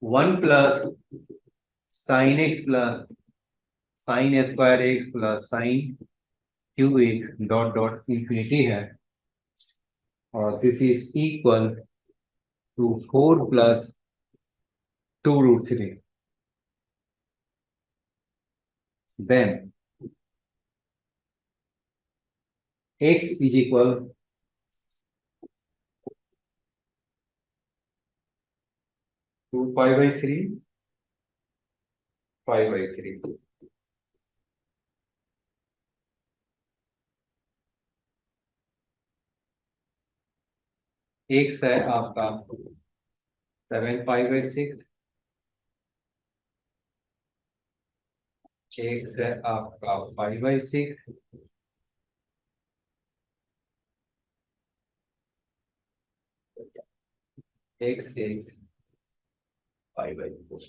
1 plus sine x plus sine square x plus sine cube x dot dot infinity है, और this is equal to 4 plus 2√3, then x is equal 2 pi/3 pi/3। x है आपका 7 pi/6, x है आपका 5/6, x is 5/4।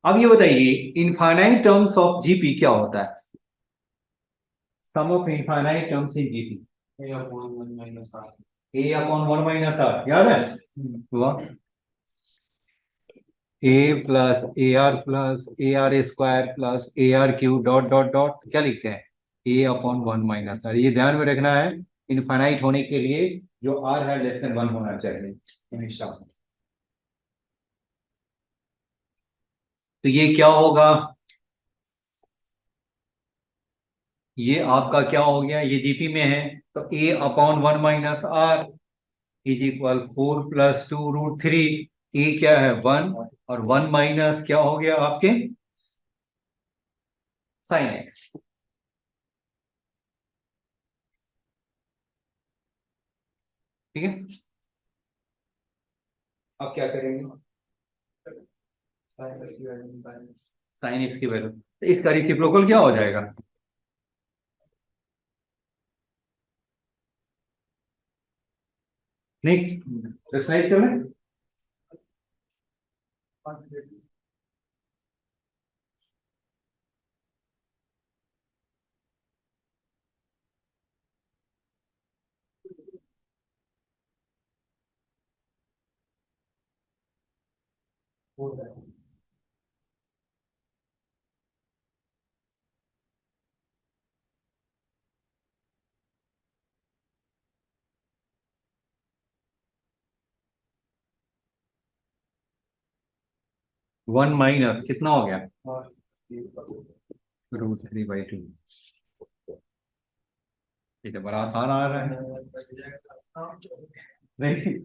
अब ये बताइए इनफाइनाइट टर्म्स ऑफ जीपी क्या होता है, sum of infinite terms in GP, a/1 - r याद है, वाह, a+ar+ar² +ar³ dot dot dot क्या लिखते हैं, a/1 - r। ये ध्यान में रखना है, इनफाइनाइट होने के लिए जो r है <1 होना चाहिए हमेशा। तो ये क्या होगा, ये आपका क्या हो गया, ये जीपी में है, तो a/1 - r इज इक्वल 4 + 2√3, ए क्या है 1, और 1 माइनस क्या हो गया आपके साइन एक्स। ठीक है, अब क्या करेंगे, साइन एक्स की वैल्यू, तो इसका रेसिप्रोकल क्या हो जाएगा, नहीं एक्सरसाइज कर लें, वन माइनस कितना हो गया, √3/2। ठीक है, बड़ा आसान आ रहा है, नहीं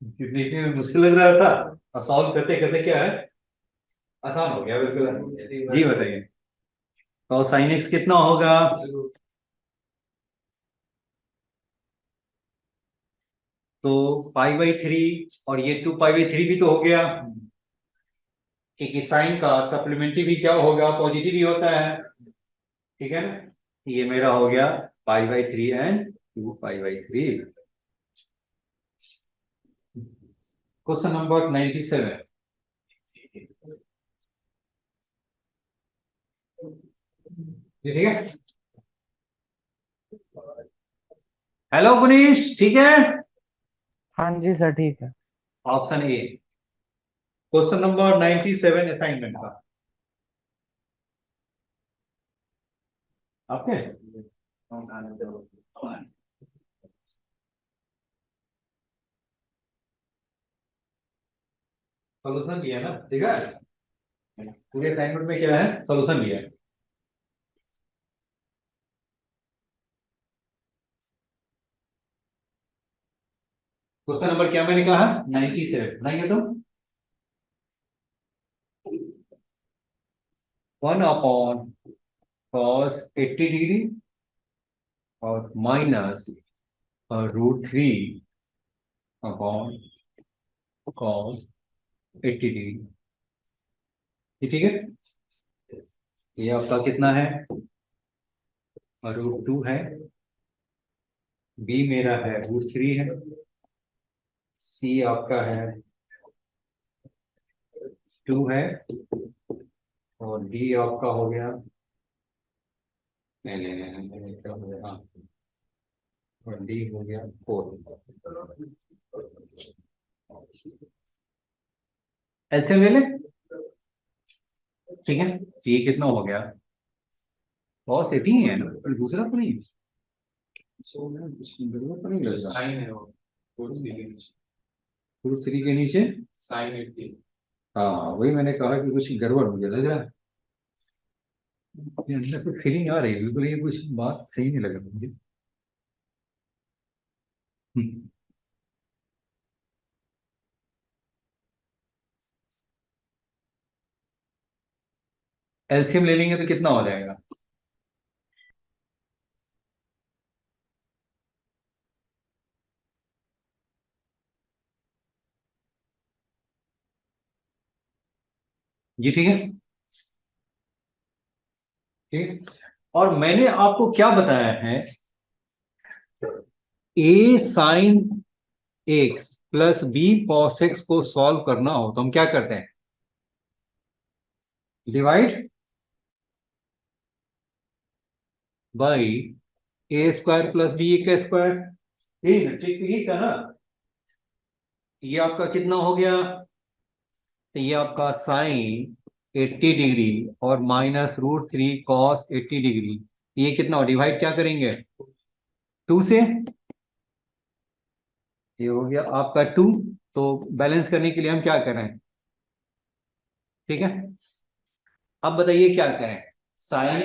देखने में मुश्किल लग रहा था, और सॉल्व करते करते क्या है आसान हो गया बिल्कुल। जी बताइए, तो साइन एक्स कितना होगा? तो पाई/3, और ये 2 पाई/3 भी तो हो गया, क्योंकि साइन का सप्लीमेंट्री भी क्या होगा, पॉजिटिव ही होता है, ठीक है ना। ये मेरा हो गया पाई/3 एंड 2 पाई/3। क्वेश्चन नंबर 97, ये ठीक है। हेलो गुनीश, ठीक है। हाँ जी सर ठीक है। Option A, question number 97 assignment का आपके सोल्यूशन दिया है ना, ठीक है। पूरे असाइनमेंट में क्या है, सोल्यूशन दिया है। क्वेश्चन नंबर क्या मैंने कहा, 97 बनाइए तो। 1/cos 80 डिग्री और माइनस √3 अपॉन cos 80 डिग्री, ये ठीक है। ये आपका कितना है, √2 है, बी मेरा है √3 है, सी आपका है 2 है, और डी आपका हो गया, नहीं नहीं नहीं नहीं नहीं, क्या हो गया, हाँ, और डी हो गया 4। एलसीएम ले ले, ठीक है। ये कितना हो गया, cos 80 है ना, और दूसरा तो नहीं, सो मैं कुछ गड़बड़ तो नहीं लग रहा। साइन है वो, √3 के नीचे, साइन 80। हाँ वही मैंने कहा कि कुछ गड़बड़ मुझे लग रहा है, ये अंदर से फीलिंग आ रही है बिल्कुल, ये कुछ बात सही नहीं लग रही मुझे। एलसीएम ले लेंगे तो कितना हो जाएगा, ये ठीक है, ठीक है। और मैंने आपको क्या बताया है, A sine x plus B cos x को सॉल्व करना हो तो हम क्या करते हैं, divide by a² plus B का स्क्वायर, ठीक है, ठीक है ना। ये आपका कितना हो गया, तो ये आपका साइन 80 डिग्री और माइनस √3 कॉस 80 डिग्री, ये कितना हो, डिवाइड क्या करेंगे 2 से, ये हो गया आपका 2। तो बैलेंस करने के लिए हम क्या करें, ठीक है। अब बताइए क्या करें, साइन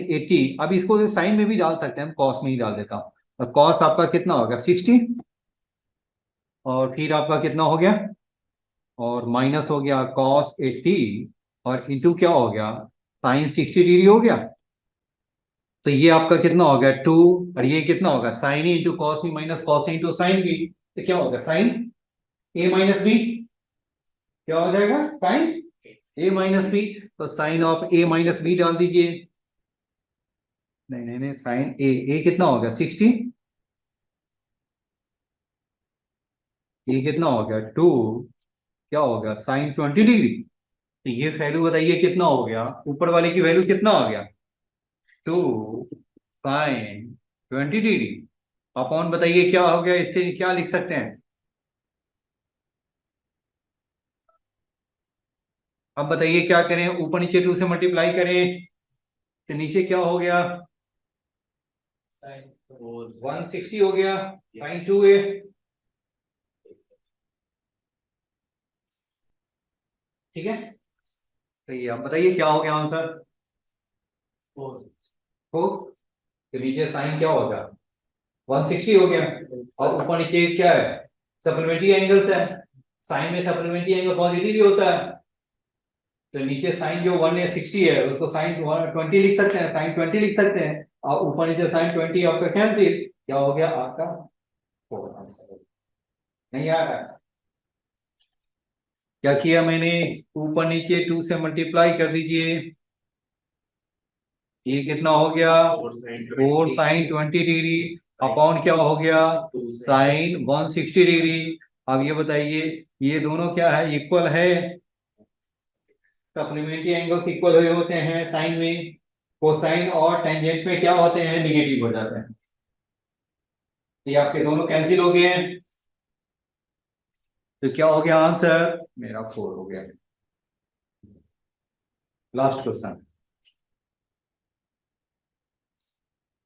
80, अब इसको साइन में भी डाल सकते हैं हम, कॉस में ही डाल देता हूं, और कॉस आपका कितना होगा 60, और फिर आपका कितना हो गया, और माइनस हो गया cos 80, और इंटू क्या हो गया साइन 60 डिग्री हो गया, तो ये आपका कितना हो गया 2, और ये कितना होगा साइन इंटू कॉस भी माइनस कॉस इंटू साइन भी, तो क्या होगा साइन a - b, क्या हो जाएगा साइन a - b, तो साइन ऑफ a - b डाल दीजिए, नहीं नहीं नहीं, साइन ए कितना होगा 60, ये कितना हो गया 2, क्या होगा साइन 20 डिग्री, तो ये वैल्यू बताइए कितना हो गया, ऊपर वाले की वैल्यू कितना आ गया 2 साइन 20 डिग्री, अपॉन बताइए क्या हो गया, इससे क्या लिख सकते हैं, अब बताइए क्या करें, ऊपर नीचे 2 से मल्टीप्लाई करें तो नीचे क्या हो गया 160 हो गया साइन 2a, ठीक है। तो ये आप बताइए क्या हो गया आंसर, 4, तो नीचे साइन क्या होगा 160 हो गया, और ऊपर नीचे क्या है सप्लीमेंट्री एंगल्स है, साइन में सप्लीमेंट्री एंगल पॉजिटिव ही होता है, तो नीचे साइन जो 160 है उसको साइन 20 लिख सकते हैं, साइन 20 लिख सकते हैं, और ऊपर नीचे साइन 20 आपका कैंसिल, क्या हो गया आपका 4 आंसर। नहीं आ रहा है? क्या किया मैंने, ऊपर नीचे 2 से मल्टीप्लाई कर दीजिए, ये कितना हो गया 4 साइन 20 डिग्री अपॉन क्या हो गया साइन 160 डिग्री। अब ये बताइए ये दोनों क्या है, इक्वल है, सप्लीमेंट्री एंगल्स इक्वल हुए होते हैं साइन में, कोसाइन और टेंजेंट में क्या होते हैं, निगेटिव हो जाते हैं। ये आपके दोनों कैंसिल हो गए हैं, तो क्या हो गया आंसर मेरा 4 हो गया। लास्ट क्वेश्चन,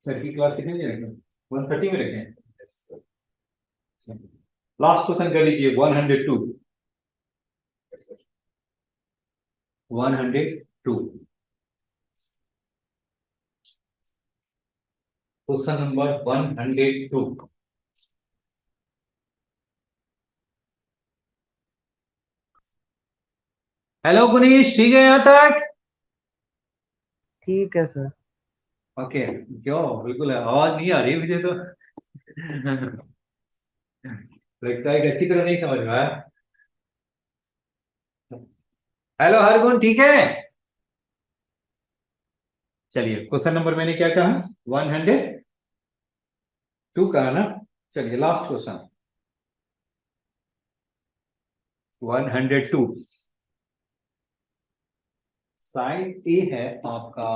सर की क्लास कितने बजे रखें, 1:30 में रखें। लास्ट क्वेश्चन कर लीजिए 102। 102 क्वेश्चन नंबर 102। हेलो गुनीश, ठीक है यहाँ तक? ठीक है सर। ओके, क्यों बिल्कुल आवाज नहीं आ रही मुझे तो लगता है कि अच्छी तरह नहीं समझ में आया। हेलो हरगुन, ठीक है? चलिए क्वेश्चन नंबर मैंने क्या कहा, 102 कहा ना। चलिए लास्ट क्वेश्चन 102। साइन ए है आपका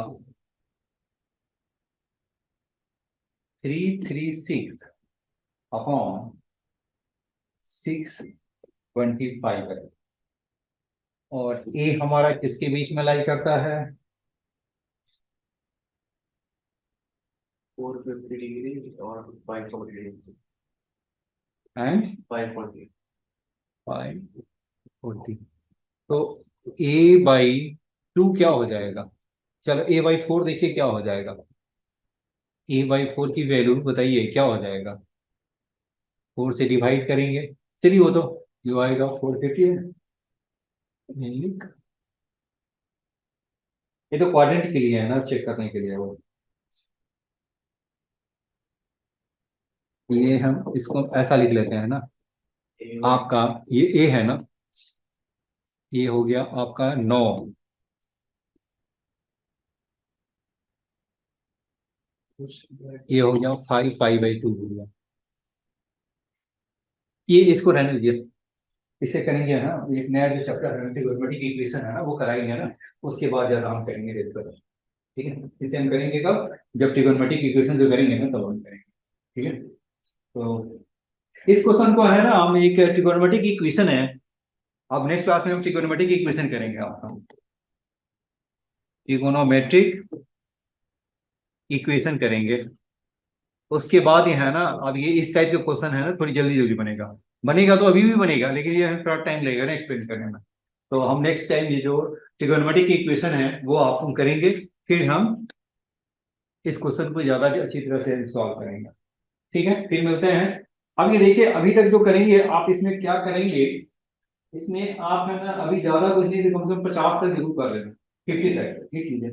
336 अपॉन 625 है, और ए हमारा किसके बीच में लाई करता है, 450 डिग्री और 540 डिग्री एंड 540। 540। तो ए बाई 2 क्या हो जाएगा, चलो ए बाई 4 देखिए क्या हो जाएगा, ए बाई 4 की वैल्यू बताइए क्या हो जाएगा, 4 से डिवाइड करेंगे, चलिए वो तो जो आएगा 450 है। ये तो क्वाड्रेंट के लिए है ना, चेक करने के लिए वो, ये हम इसको ऐसा लिख लेते हैं ना, आपका ये ए है ना, ये हो गया आपका 9, ये हो गया 5 5/2 हो गया, ये इसको रहने दीजिए, इसे करेंगे ना, एक नया जो चैप्टर है ट्रिग्नोमेट्रिक इक्वेशन है ना वो कराएंगे ना, उसके बाद ज्यादा हम करेंगे रेगुलर। ठीक है, इसे हम करेंगे कब, जब ट्रिग्नोमेट्रिक इक्वेशन जो करेंगे ना तब हम करेंगे। ठीक है, तो इस क्वेश्चन को है ना, हम एक ट्रिग्नोमेट्रिक इक्वेशन है, अब नेक्स्ट क्लास में हम ट्रिग्नोमेट्रिक इक्वेशन करेंगे आपका, ट्रिग्नोमेट्रिक इक्वेशन करेंगे। उसके बाद ये है ना, अब ये इस टाइप के क्वेश्चन है ना थोड़ी जल्दी जल्दी बनेगा, बनेगा तो अभी भी बनेगा, लेकिन ये थोड़ा टाइम लगेगा ना एक्सप्लेन करने में। तो हम नेक्स्ट टाइम ये जो ट्रिगोनोमेट्रिक इक्वेशन है वो आप करेंगे, फिर हम इस क्वेश्चन को ज्यादा अच्छी तरह से सॉल्व करेंगे। ठीक है, फिर मिलते हैं। अब ये देखिए अभी तक जो करेंगे आप इसमें क्या करेंगे, इसमें आप है ना अभी ज्यादा कुछ नहीं, कम से कम 50 तक जरूर कर लेना, 50 तक, ठीक है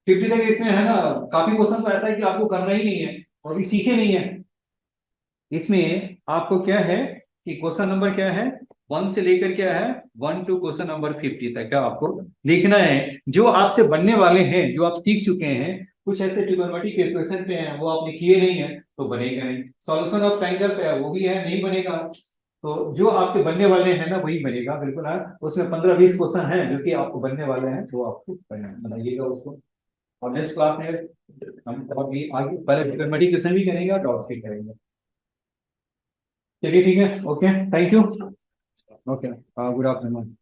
50 तक। इसमें है ना काफी क्वेश्चन तो ऐसा है कि आपको करना ही नहीं है और अभी सीखे नहीं है। इसमें आपको क्या है कि क्वेश्चन नंबर क्या है, 1 से लेकर क्या है 1 टू क्वेश्चन नंबर 50 तक का आपको लिखना है, जो आपसे बनने वाले हैं, जो आप सीख चुके हैं। कुछ ऐसे ट्रिग्नोमेट्रिक इक्वेशन पे हैं वो आपने किए नहीं है तो बनेगा नहीं, सॉल्यूशन ऑफ ट्रायंगल पे है वो भी है, नहीं बनेगा। तो जो आपके बनने वाले हैं ना वही बनेगा बिल्कुल है, उसमें 15-20 क्वेश्चन हैं जो कि आपको बनने वाले हैं, तो आपको बनाइएगा उसको। और नेक्स्ट क्लास में हम और भी आगे पहले ट्रिग्नोमेट्रिक क्वेश्चन भी करेंगे और डॉट भी करेंगे। चलिए ठीक है, okay, thank you, okay, good afternoon.